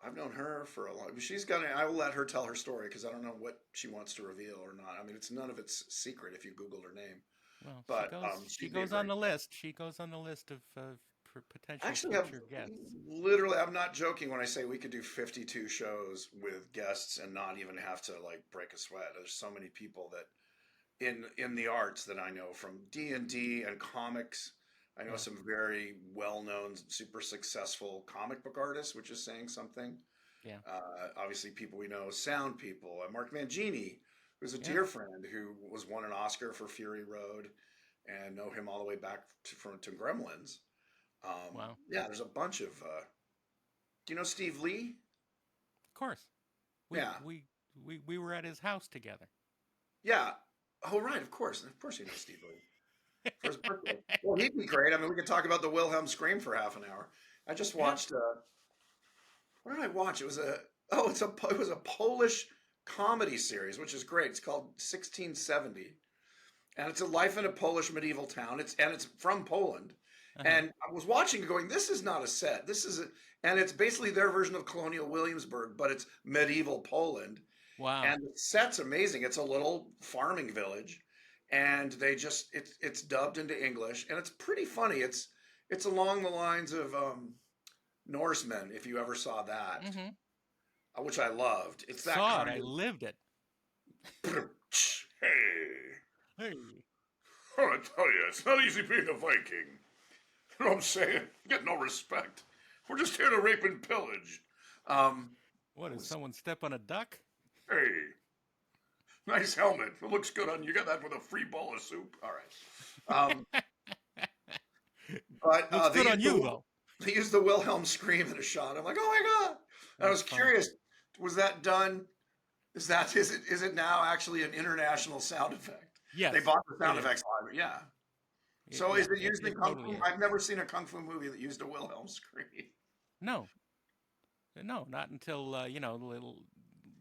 [SPEAKER 2] I've known her for a long. She's got. I will let her tell her story because I don't know what she wants to reveal or not. I mean, it's none of it's secret if you Googled her name.
[SPEAKER 1] Well,
[SPEAKER 2] But
[SPEAKER 1] she
[SPEAKER 2] she'd be a
[SPEAKER 1] goes on
[SPEAKER 2] great.
[SPEAKER 1] the list. She goes on the list of
[SPEAKER 2] I
[SPEAKER 1] potential
[SPEAKER 2] actually have
[SPEAKER 1] future guests.
[SPEAKER 2] literally. I'm not joking when I say we could do 52 shows with guests and not even have to like break a sweat. There's so many people that in the arts that I know from D&D and comics. I know
[SPEAKER 1] Yeah,
[SPEAKER 2] some very well-known, super successful comic book artists, which is saying something.
[SPEAKER 1] yeah,
[SPEAKER 2] Obviously, people we know, sound people. Mark Mangini, who's a
[SPEAKER 1] yeah.
[SPEAKER 2] dear friend who won an Oscar for Fury Road, and know him all the way back to Gremlins.
[SPEAKER 1] Wow.
[SPEAKER 2] Yeah, there's a bunch of. Do you know Steve Lee?
[SPEAKER 1] Of course. We
[SPEAKER 2] Yeah,
[SPEAKER 1] we we were at his house together.
[SPEAKER 2] yeah. Oh, right, of course, you know Steve Lee for his birthday. Well, he'd be great. I mean, we could talk about the Wilhelm scream for half an hour. I just
[SPEAKER 1] Yeah.
[SPEAKER 2] watched. What did I watch? It was a Polish comedy series, which is great. It's called 1670, and it's a life in a Polish medieval town. It's from Poland,
[SPEAKER 1] Uh-huh.
[SPEAKER 2] and I was watching, going, this is not a set. And it's basically their version of Colonial Williamsburg, but it's medieval Poland,
[SPEAKER 1] Wow.
[SPEAKER 2] and the set's amazing. It's a little farming village, and it's dubbed into English, and it's pretty funny. It's along the lines of Norsemen, if you ever saw that,
[SPEAKER 1] Mm-hmm.
[SPEAKER 2] which I loved. It's that
[SPEAKER 1] Saw it.
[SPEAKER 2] kind
[SPEAKER 1] I lived it.
[SPEAKER 2] of hey.
[SPEAKER 1] Hey.
[SPEAKER 2] I want to tell you, it's not easy being a Viking. You know what I'm saying? Get no respect. We're just here to rape and pillage. Um,
[SPEAKER 1] What,
[SPEAKER 2] it
[SPEAKER 1] did
[SPEAKER 2] was,
[SPEAKER 1] someone step on a duck?
[SPEAKER 2] hey, nice helmet. It looks good on you. You got that with a free bowl of soup. All right. But
[SPEAKER 1] Looks good on you, though.
[SPEAKER 2] they used the Wilhelm scream in a shot. I'm like, oh my god! And I
[SPEAKER 1] That's
[SPEAKER 2] was
[SPEAKER 1] funny.
[SPEAKER 2] curious, was that done? Is it now actually an international sound effect? They
[SPEAKER 1] Yes,
[SPEAKER 2] bought the
[SPEAKER 1] it
[SPEAKER 2] sound
[SPEAKER 1] is.
[SPEAKER 2] effects library. Yeah. So is
[SPEAKER 1] Yeah,
[SPEAKER 2] it used in
[SPEAKER 1] it
[SPEAKER 2] kung
[SPEAKER 1] totally
[SPEAKER 2] fu?
[SPEAKER 1] is.
[SPEAKER 2] I've never seen a kung fu movie that used a Wilhelm scream.
[SPEAKER 1] No, no, not until the little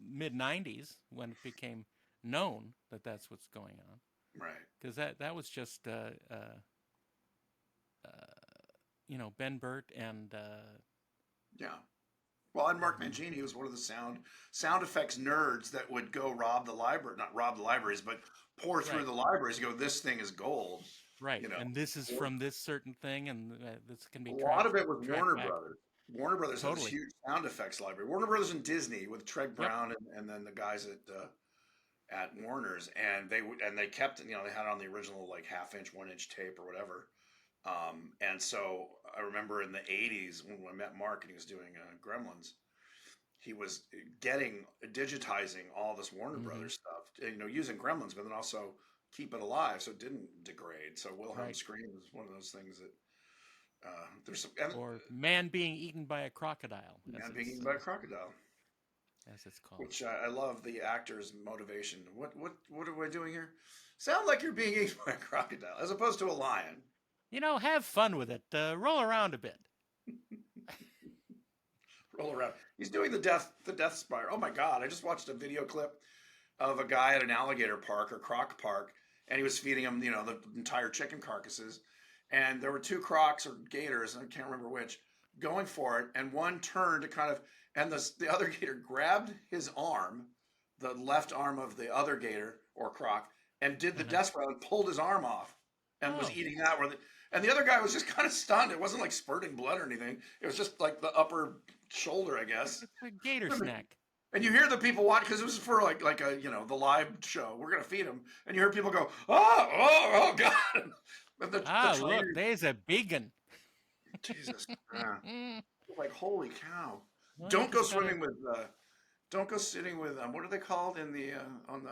[SPEAKER 1] mid '90s when it became known that that's what's going on.
[SPEAKER 2] Right.
[SPEAKER 1] Because that was just Ben Burt and
[SPEAKER 2] Yeah. Well, and Mark
[SPEAKER 1] um,
[SPEAKER 2] Mangini was one of the sound effects nerds that would go rob the library, not rob the libraries, but pour through
[SPEAKER 1] right,
[SPEAKER 2] the libraries and go, "This thing is gold."
[SPEAKER 1] right,
[SPEAKER 2] You know,
[SPEAKER 1] and this is from this certain thing, and this can
[SPEAKER 2] a
[SPEAKER 1] be
[SPEAKER 2] lot of it was
[SPEAKER 1] tracked
[SPEAKER 2] Warner
[SPEAKER 1] back.
[SPEAKER 2] Brothers. Warner Brothers had this
[SPEAKER 1] Totally.
[SPEAKER 2] huge sound effects library. Warner Brothers and Disney with Treg
[SPEAKER 1] Yep.
[SPEAKER 2] Brown and then the guys at Warner's, and they kept they had it on the original like half-inch, 1-inch tape or whatever. And so I remember in the '80s when I met Mark and he was doing Gremlins, he was digitizing all this Warner
[SPEAKER 1] Hmm.
[SPEAKER 2] Brothers stuff, using Gremlins, but then also keep it alive so it didn't degrade. So Wilhelm
[SPEAKER 1] Right.
[SPEAKER 2] scream is one of those things that there's some and
[SPEAKER 1] Or man being eaten by a crocodile,
[SPEAKER 2] man being eaten by a crocodile,
[SPEAKER 1] as it's called.
[SPEAKER 2] which I love the actor's motivation. What are we doing here? Sound like you're being eaten by a crocodile as opposed to a lion.
[SPEAKER 1] Have fun with it. Roll around a bit.
[SPEAKER 2] Roll around. He's doing the death spiral. Oh my god! I just watched a video clip of a guy at an alligator park or croc park, and he was feeding him, the entire chicken carcasses, and there were two crocs or gators, I can't remember which, going for it, and one turned to and the other gator grabbed his arm, the left arm of the other gator or croc, and did the
[SPEAKER 1] Uh-huh.
[SPEAKER 2] death spiral and pulled his arm off, and was
[SPEAKER 1] Oh,
[SPEAKER 2] eating that. And the other guy was just kind of stunned. It wasn't like spurting blood or anything. It was just like the upper shoulder, I guess.
[SPEAKER 1] it's a gator snack.
[SPEAKER 2] And you hear the people watch because it was for like a the live show. We're gonna feed them, and you hear people go, oh god, and the
[SPEAKER 1] Ah, look,
[SPEAKER 2] trainer,
[SPEAKER 1] there's a big one.
[SPEAKER 2] Jesus, yeah. Like holy cow!
[SPEAKER 1] Well, you
[SPEAKER 2] Don't go
[SPEAKER 1] just gotta.
[SPEAKER 2] swimming with, don't go sitting with, what are they called in the on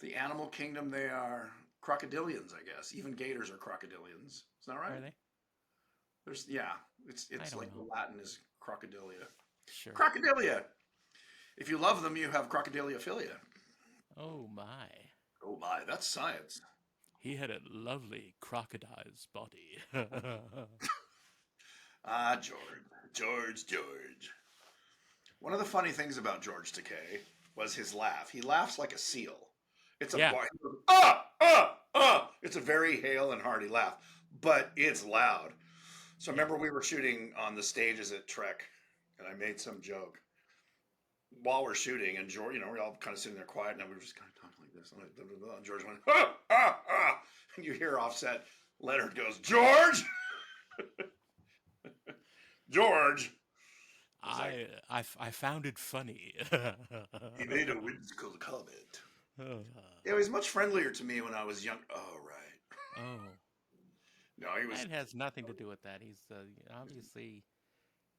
[SPEAKER 2] the animal kingdom? They are crocodilians, I guess. Even gators are crocodilians. Is that right?
[SPEAKER 1] Are they?
[SPEAKER 2] There's yeah,
[SPEAKER 1] I
[SPEAKER 2] it's
[SPEAKER 1] don't
[SPEAKER 2] like the
[SPEAKER 1] know.
[SPEAKER 2] Latin is crocodilia.
[SPEAKER 1] Sure.
[SPEAKER 2] Crocodilia. If you love them, you have crocodiliophilia.
[SPEAKER 1] Oh my.
[SPEAKER 2] Oh my, that's science.
[SPEAKER 1] He had a lovely crocodile's body.
[SPEAKER 2] Ah, George. One of the funny things about George Takei was his laugh. He laughs like a seal. It's a
[SPEAKER 1] Yeah.
[SPEAKER 2] It's a very hale and hearty laugh, but it's loud. So I
[SPEAKER 1] Yeah.
[SPEAKER 2] remember we were shooting on the stages at Trek, and I made some joke while we're shooting, and George, we're all kind of sitting there quiet, and we were just kind of talking like this. And George went, and you hear offset. Leonard goes, George, George. It's like
[SPEAKER 1] I found it funny.
[SPEAKER 2] he made a whimsical comment.
[SPEAKER 1] Oh.
[SPEAKER 2] Yeah, he was much friendlier to me when I was young. Oh, right.
[SPEAKER 1] Oh.
[SPEAKER 2] No, he was.
[SPEAKER 1] It has nothing to do with that. He's obviously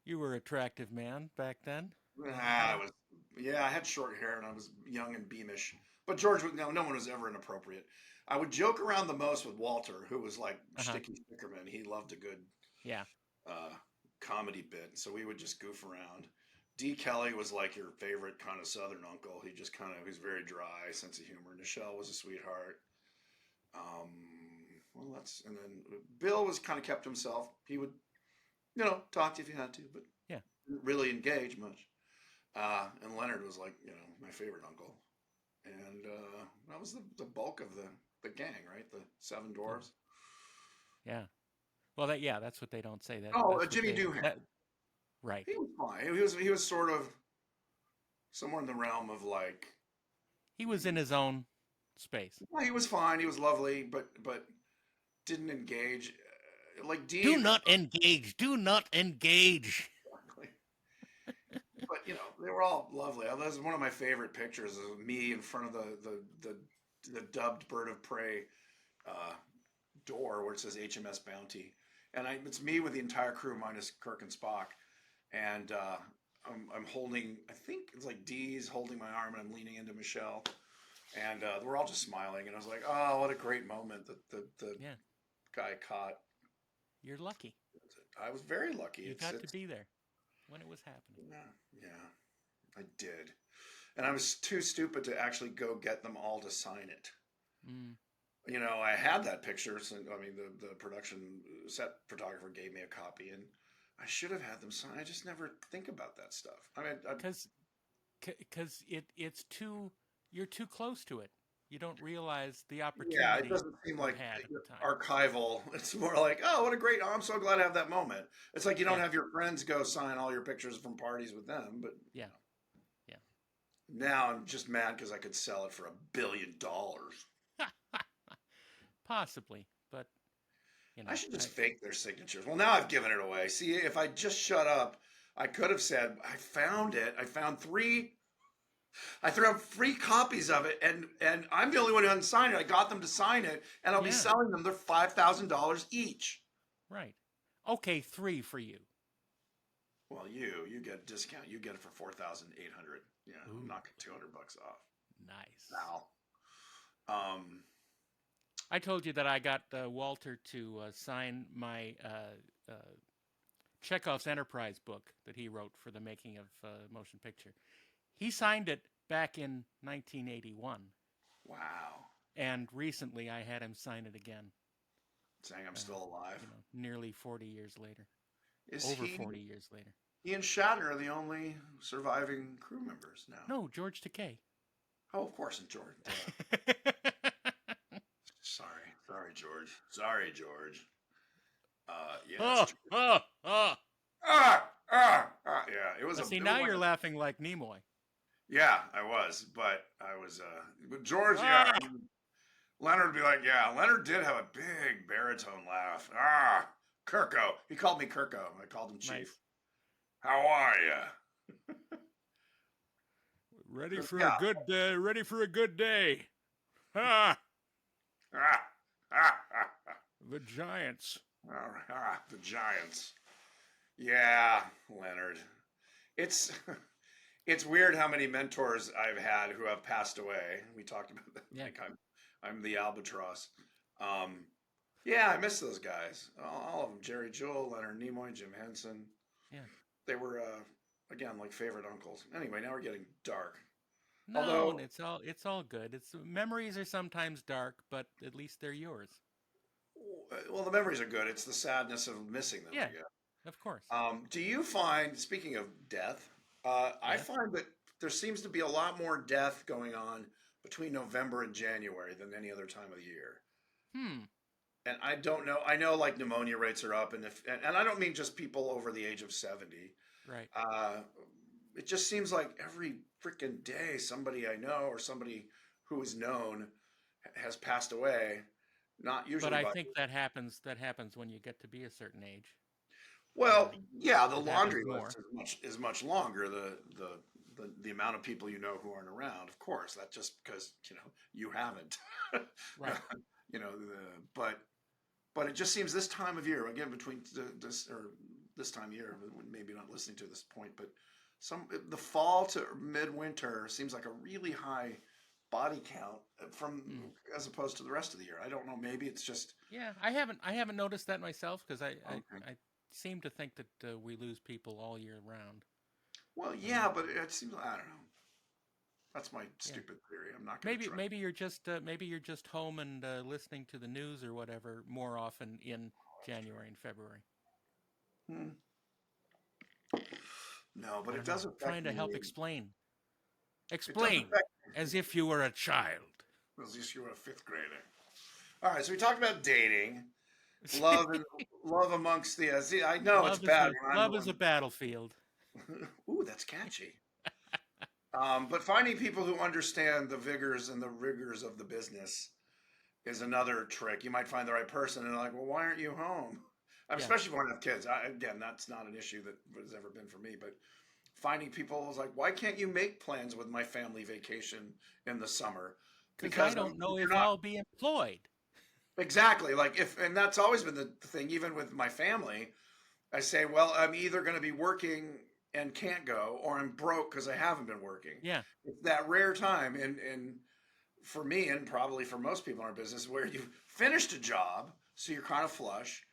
[SPEAKER 1] you were an attractive man back then. And
[SPEAKER 2] I was. Yeah, I had short hair and I was young and beamish. But George was no one was ever inappropriate. I would joke around the most with Walter, who was like
[SPEAKER 1] uh-huh.
[SPEAKER 2] Sticky Stickerman. He loved a good
[SPEAKER 1] Yeah.
[SPEAKER 2] uh, comedy bit, so we would just goof around. D. Kelly was like your favorite kind of Southern uncle. He was very dry, sense of humor. Nichelle was a sweetheart. Um, and then Bill was kind of kept himself. He would, talk to you if you had to, but
[SPEAKER 1] Yeah.
[SPEAKER 2] didn't really engage much. And Leonard was like, my favorite uncle. And that was the bulk of the gang, right? The seven
[SPEAKER 1] The,
[SPEAKER 2] dwarves.
[SPEAKER 1] yeah. Well, that's what they don't say.
[SPEAKER 2] Oh,
[SPEAKER 1] That's what
[SPEAKER 2] Jimmy Doohan.
[SPEAKER 1] right.
[SPEAKER 2] He was fine. He was sort of somewhere in the realm of like,
[SPEAKER 1] He was in his own space.
[SPEAKER 2] well, he was fine. He was lovely, but didn't engage. Like
[SPEAKER 1] Do
[SPEAKER 2] Dee,
[SPEAKER 1] not engage. Do not engage.
[SPEAKER 2] but they were all lovely. That's one of my favorite pictures of me in front of the dubbed Bird of Prey door where it says HMS Bounty, and it's me with the entire crew minus Kirk and Spock, and I'm holding. I think it's like Dee's holding my arm, and I'm leaning into Michelle, and we're all just smiling. And I was like, "Oh, what a great moment that the
[SPEAKER 1] Yeah,
[SPEAKER 2] guy caught."
[SPEAKER 1] you're lucky.
[SPEAKER 2] I was very lucky.
[SPEAKER 1] You got to be there when it was happening.
[SPEAKER 2] Yeah, I did, and I was too stupid to actually go get them all to sign it.
[SPEAKER 1] Mm.
[SPEAKER 2] I had that picture. So, I mean, the production set photographer gave me a copy, and I should have had them sign. I just never think about that stuff. I mean,
[SPEAKER 1] Because it's too, you're too close to it. You don't realize the
[SPEAKER 2] yeah, it
[SPEAKER 1] opportunity
[SPEAKER 2] doesn't seem
[SPEAKER 1] you
[SPEAKER 2] like
[SPEAKER 1] had at the time.
[SPEAKER 2] archival. It's more like, oh, what a great! Oh, I'm so glad I have that moment. It's like you don't
[SPEAKER 1] Yeah,
[SPEAKER 2] have your friends go sign all your pictures from parties with them, but
[SPEAKER 1] yeah, yeah.
[SPEAKER 2] now I'm just mad because I could sell it for $1 billion.
[SPEAKER 1] Possibly, but
[SPEAKER 2] I should just fake their signatures. Well, now I've given it away. See, if I just shut up, I could have said, I found it. I found three. I threw up free copies of it, and I'm the only one who hadn't signed it. I got them to sign it, and I'll be
[SPEAKER 1] yeah,
[SPEAKER 2] selling them. They're $5,000 each.
[SPEAKER 1] right. Okay, 3 for you.
[SPEAKER 2] Well, you get a discount. You get it for 4,800. Yeah, I'm
[SPEAKER 1] Ooh,
[SPEAKER 2] knocking $200 off.
[SPEAKER 1] nice.
[SPEAKER 2] Now, um,
[SPEAKER 1] I told you that I got Walter to sign my Chekhov's Enterprise book that he wrote for the making of motion picture. He signed it back in 1981,
[SPEAKER 2] wow,
[SPEAKER 1] and recently I had him sign it again.
[SPEAKER 2] saying I'm still alive.
[SPEAKER 1] Nearly 40 years later,
[SPEAKER 2] Is
[SPEAKER 1] over 40 years later.
[SPEAKER 2] he and Shatner are the only surviving crew members now?
[SPEAKER 1] No, George Takei.
[SPEAKER 2] Oh, of course, and George. Sorry, George. Sorry, George. Yeah, that's
[SPEAKER 1] Oh,
[SPEAKER 2] true.
[SPEAKER 1] oh, oh.
[SPEAKER 2] Yeah, it was
[SPEAKER 1] Now,
[SPEAKER 2] a.
[SPEAKER 1] see,
[SPEAKER 2] It was
[SPEAKER 1] now
[SPEAKER 2] like
[SPEAKER 1] you're
[SPEAKER 2] a.
[SPEAKER 1] laughing like Nimoy.
[SPEAKER 2] Yeah, I was, but I was. But George, yeah,
[SPEAKER 1] Ah,
[SPEAKER 2] Leonard would be like, yeah, Leonard did have a big baritone laugh. Kirko. He called me Kirko. I called him Chief.
[SPEAKER 1] nice.
[SPEAKER 2] How are you? Yeah.
[SPEAKER 1] Ready for a good day. Ah, the Giants.
[SPEAKER 2] The Giants. Yeah, Leonard. It's it's weird how many mentors I've had who have passed away. We talked about that.
[SPEAKER 1] Yeah,
[SPEAKER 2] Like I'm the albatross. Um, yeah, I miss those guys. All of them. Jerry Jewell, Leonard Nimoy, Jim Henson.
[SPEAKER 1] yeah.
[SPEAKER 2] They were again like favorite uncles. Anyway, now we're getting dark.
[SPEAKER 1] No, and
[SPEAKER 2] Although,
[SPEAKER 1] it's all good. It's memories are sometimes dark, but at least they're yours.
[SPEAKER 2] well, the memories are good. It's the sadness of missing them,
[SPEAKER 1] Yeah,
[SPEAKER 2] I guess.
[SPEAKER 1] of course.
[SPEAKER 2] Do you find, speaking of death, I
[SPEAKER 1] Yes.
[SPEAKER 2] find that there seems to be a lot more death going on between November and January than any other time of the year.
[SPEAKER 1] Hmm.
[SPEAKER 2] And I don't know. I know like pneumonia rates are up, and I don't mean just people over the age of 70.
[SPEAKER 1] Right.
[SPEAKER 2] Uh, it just seems like every freaking day somebody I know or somebody who is known has passed away. Not
[SPEAKER 1] But
[SPEAKER 2] usually
[SPEAKER 1] I
[SPEAKER 2] by.
[SPEAKER 1] think that happens. That happens when you get to be a certain age.
[SPEAKER 2] Well, yeah, the
[SPEAKER 1] It happens
[SPEAKER 2] laundry list
[SPEAKER 1] more.
[SPEAKER 2] is much longer. The amount of people you know who aren't around, of course, that's just because you haven't.
[SPEAKER 1] Right.
[SPEAKER 2] But it just seems this time of year again between this time of year, maybe not listening to this point, but the fall to midwinter seems like a really high body count from
[SPEAKER 1] Hmm.
[SPEAKER 2] as opposed to the rest of the year. I don't know. Maybe it's just
[SPEAKER 1] Yeah, I haven't noticed that myself because
[SPEAKER 2] okay.
[SPEAKER 1] I seem to think that we lose people all year round.
[SPEAKER 2] Well,
[SPEAKER 1] Um,
[SPEAKER 2] yeah, but it seems I don't know. That's my
[SPEAKER 1] yeah.
[SPEAKER 2] stupid theory. I'm not going to
[SPEAKER 1] Maybe
[SPEAKER 2] try.
[SPEAKER 1] maybe you're just home and listening to the news or whatever more often in January and February.
[SPEAKER 2] Hmm. No, but
[SPEAKER 1] I
[SPEAKER 2] it
[SPEAKER 1] don't know.
[SPEAKER 2] does
[SPEAKER 1] Trying
[SPEAKER 2] affect
[SPEAKER 1] to help
[SPEAKER 2] me.
[SPEAKER 1] explain.
[SPEAKER 2] It does
[SPEAKER 1] Explain
[SPEAKER 2] affect
[SPEAKER 1] as if you were a child.
[SPEAKER 2] as if you were a fifth grader. All right, so we talked about dating, love, and love amongst the. See, I know it's bad when I'm the
[SPEAKER 1] Love is
[SPEAKER 2] one.
[SPEAKER 1] a battlefield.
[SPEAKER 2] Ooh, that's catchy. But finding people who understand the vigors and the rigors of the business is another trick. You might find the right person, and they're like, "Well, why aren't you home?"
[SPEAKER 1] Yeah.
[SPEAKER 2] Especially if you want to have kids. Again, that's not an issue that has ever been for me. But finding people is like, "Why can't you make plans with my family vacation in the summer?"
[SPEAKER 1] Because I
[SPEAKER 2] Because
[SPEAKER 1] don't know
[SPEAKER 2] you're
[SPEAKER 1] if
[SPEAKER 2] not.
[SPEAKER 1] I'll be employed.
[SPEAKER 2] Exactly. Like and that's always been the thing, even with my family. I say, well, I'm either going to be working and can't go, or I'm broke because I haven't been working.
[SPEAKER 1] Yeah,
[SPEAKER 2] It's that rare time, and for me, and probably for most people in our business, where you've finished a job, so you're kind of flush,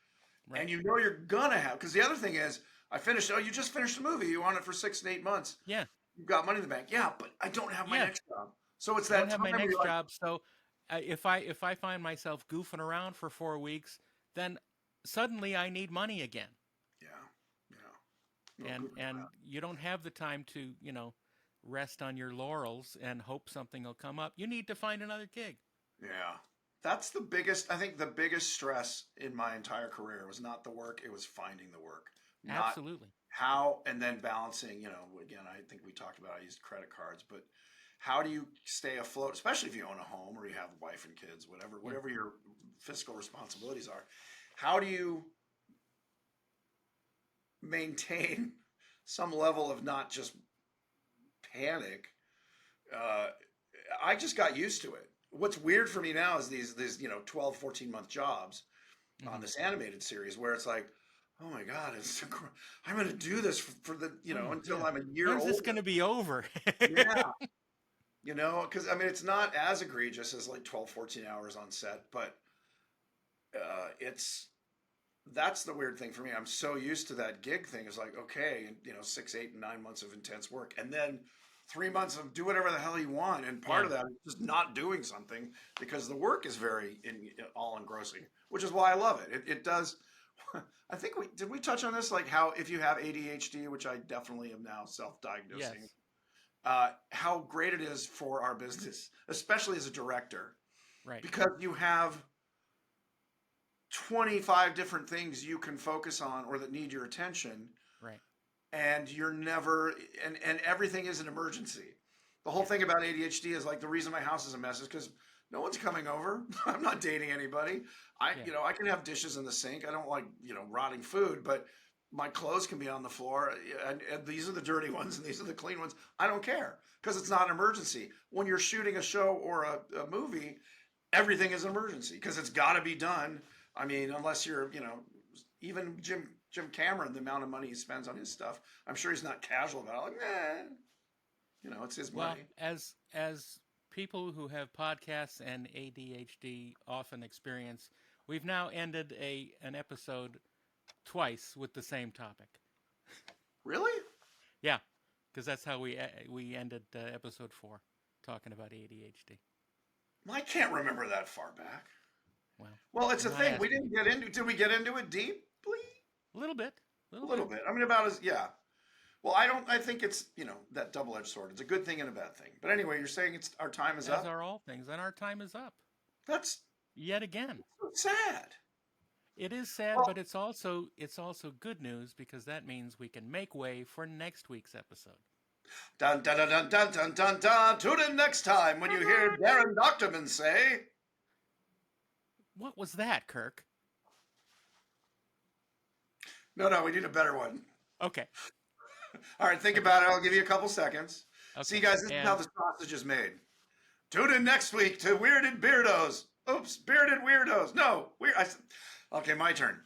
[SPEAKER 2] and
[SPEAKER 1] right.
[SPEAKER 2] you know you're gonna have. Because the other thing is, I finished. Oh, you just finished a movie. You on it for 6 and 8 months.
[SPEAKER 1] Yeah,
[SPEAKER 2] You've got money in the bank. Yeah, but I don't have my
[SPEAKER 1] yeah.
[SPEAKER 2] next job. So it's
[SPEAKER 1] I don't
[SPEAKER 2] that
[SPEAKER 1] have
[SPEAKER 2] time
[SPEAKER 1] my
[SPEAKER 2] where you're
[SPEAKER 1] next
[SPEAKER 2] like,
[SPEAKER 1] job, so if I find myself goofing around for 4 weeks, then suddenly I need money again,
[SPEAKER 2] yeah, yeah, no
[SPEAKER 1] and
[SPEAKER 2] good.
[SPEAKER 1] you don't have the time to rest on your laurels and hope something will come up. You need to find another gig.
[SPEAKER 2] Yeah. That's the biggest, I think the biggest stress in my entire career was not the work, it was finding the work. Not
[SPEAKER 1] Absolutely.
[SPEAKER 2] how, and then balancing, again, I think we talked about I used credit cards, but how do you stay afloat, especially if you own a home or you have a wife and kids, whatever,
[SPEAKER 1] Yeah.
[SPEAKER 2] whatever your fiscal responsibilities are. How do you maintain some level of not just panic? Uh, I just got used to it. What's weird for me now is these 12, 14 month jobs on
[SPEAKER 1] Hmm.
[SPEAKER 2] this animated series where it's like, oh my god, I'm going to do this for the until
[SPEAKER 1] Yeah.
[SPEAKER 2] I'm a year
[SPEAKER 1] When's this
[SPEAKER 2] older.
[SPEAKER 1] going to be over?
[SPEAKER 2] Yeah, because I mean it's not as egregious as like 12, 14 hours on set, but it's that's the weird thing for me. I'm so used to that gig thing. It's like, okay, 6, 8, and 9 months of intense work, and then 3 months of do whatever the hell you want. And part
[SPEAKER 1] Yeah.
[SPEAKER 2] of that is just not doing something because the work is very all engrossing, which is why I love it. It does. I think we touch on this, like how if you have ADHD, which I definitely am now self-diagnosing,
[SPEAKER 1] Yes.
[SPEAKER 2] how great it is for our business, especially as a director,
[SPEAKER 1] Right.
[SPEAKER 2] because you have 25 different things you can focus on or that need your attention,
[SPEAKER 1] Right.
[SPEAKER 2] and you're never and everything is an emergency. The whole
[SPEAKER 1] Yeah.
[SPEAKER 2] thing about ADHD is like the reason my house is a mess is because no one's coming over. I'm not dating anybody. I
[SPEAKER 1] Yeah.
[SPEAKER 2] you know I can have dishes in the sink. I don't like rotting food, but my clothes can be on the floor, and these are the dirty ones and these are the clean ones. I don't care because it's not an emergency. When you're shooting a show or a movie, everything is an emergency because it's got to be done. I mean, unless you're, even Jim Cameron, the amount of money he spends on his stuff, I'm sure he's not casual about it. Like, it's his
[SPEAKER 1] Well,
[SPEAKER 2] money.
[SPEAKER 1] as people who have podcasts and ADHD often experience, we've now ended an episode twice with the same topic.
[SPEAKER 2] Really?
[SPEAKER 1] Yeah, because that's how we ended episode 4, talking about ADHD.
[SPEAKER 2] Well, I can't remember that far back.
[SPEAKER 1] Well,
[SPEAKER 2] Well, it's
[SPEAKER 1] I'm
[SPEAKER 2] a
[SPEAKER 1] not
[SPEAKER 2] thing. We
[SPEAKER 1] asking you.
[SPEAKER 2] didn't get into. Did we get into it deeply?
[SPEAKER 1] A little bit, a
[SPEAKER 2] A
[SPEAKER 1] little
[SPEAKER 2] little
[SPEAKER 1] bit.
[SPEAKER 2] bit. I mean, about as yeah. Well, I don't. I think it's that double-edged sword. It's a good thing and a bad thing. But anyway, you're saying it's our time is
[SPEAKER 1] As
[SPEAKER 2] up.
[SPEAKER 1] are all things, and our time is up
[SPEAKER 2] That's
[SPEAKER 1] yet again.
[SPEAKER 2] so sad.
[SPEAKER 1] It is sad,
[SPEAKER 2] Well,
[SPEAKER 1] but it's also good news because that means we can make way for next week's episode.
[SPEAKER 2] dun dun dun dun dun dun dun dun. Tune in next time when you hear Darren Doctorman say.
[SPEAKER 1] What was that, Kirk?
[SPEAKER 2] No, no, we need a better one.
[SPEAKER 1] Okay,
[SPEAKER 2] All right, think
[SPEAKER 1] okay,
[SPEAKER 2] about it. I'll give you a couple seconds. See,
[SPEAKER 1] okay.
[SPEAKER 2] guys, this is how
[SPEAKER 1] And
[SPEAKER 2] the sausage is made. Tune in next week to Weirded Beardos. Oops, Bearded Weirdos. No, okay, my turn.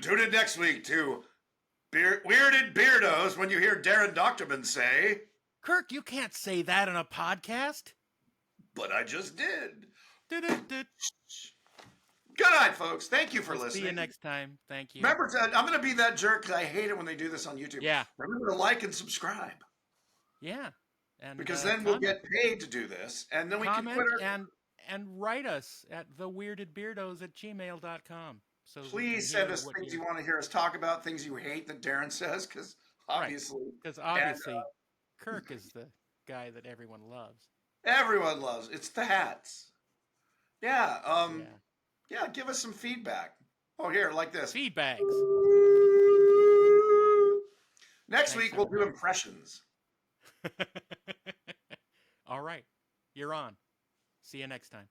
[SPEAKER 2] Tune in next week to Weirded Beardos when you hear Darren Doctorman say,
[SPEAKER 1] Kirk, you can't say that on a podcast.
[SPEAKER 2] but I just did.
[SPEAKER 1] Du-du-du.
[SPEAKER 2] Good night, folks. Thank you for
[SPEAKER 1] We'll see you
[SPEAKER 2] listening.
[SPEAKER 1] next time. Thank you.
[SPEAKER 2] Remember, I'm going to be that jerk because I hate it when they do this on YouTube.
[SPEAKER 1] Yeah,
[SPEAKER 2] Remember to like and subscribe
[SPEAKER 1] yeah. And
[SPEAKER 2] because then we'll
[SPEAKER 1] comment,
[SPEAKER 2] get paid to do this, and then we can quit
[SPEAKER 1] comment,
[SPEAKER 2] our.
[SPEAKER 1] and write us at theweirdedbeardos@gmail.com so we can
[SPEAKER 2] Please send
[SPEAKER 1] hear
[SPEAKER 2] us
[SPEAKER 1] what
[SPEAKER 2] things
[SPEAKER 1] you
[SPEAKER 2] you want to hear us talk about, things you hate that Darren says, because
[SPEAKER 1] right.
[SPEAKER 2] obviously,
[SPEAKER 1] Because
[SPEAKER 2] and
[SPEAKER 1] obviously, Kirk is the guy that everyone loves.
[SPEAKER 2] everyone loves it's the hats. Yeah,
[SPEAKER 1] Yeah.
[SPEAKER 2] yeah. Give us some feedback. Oh, here, like this.
[SPEAKER 1] Feedbags.
[SPEAKER 2] Next
[SPEAKER 1] Thanks,
[SPEAKER 2] week we'll do
[SPEAKER 1] everybody.
[SPEAKER 2] impressions.
[SPEAKER 1] All right. You're on. See you next time.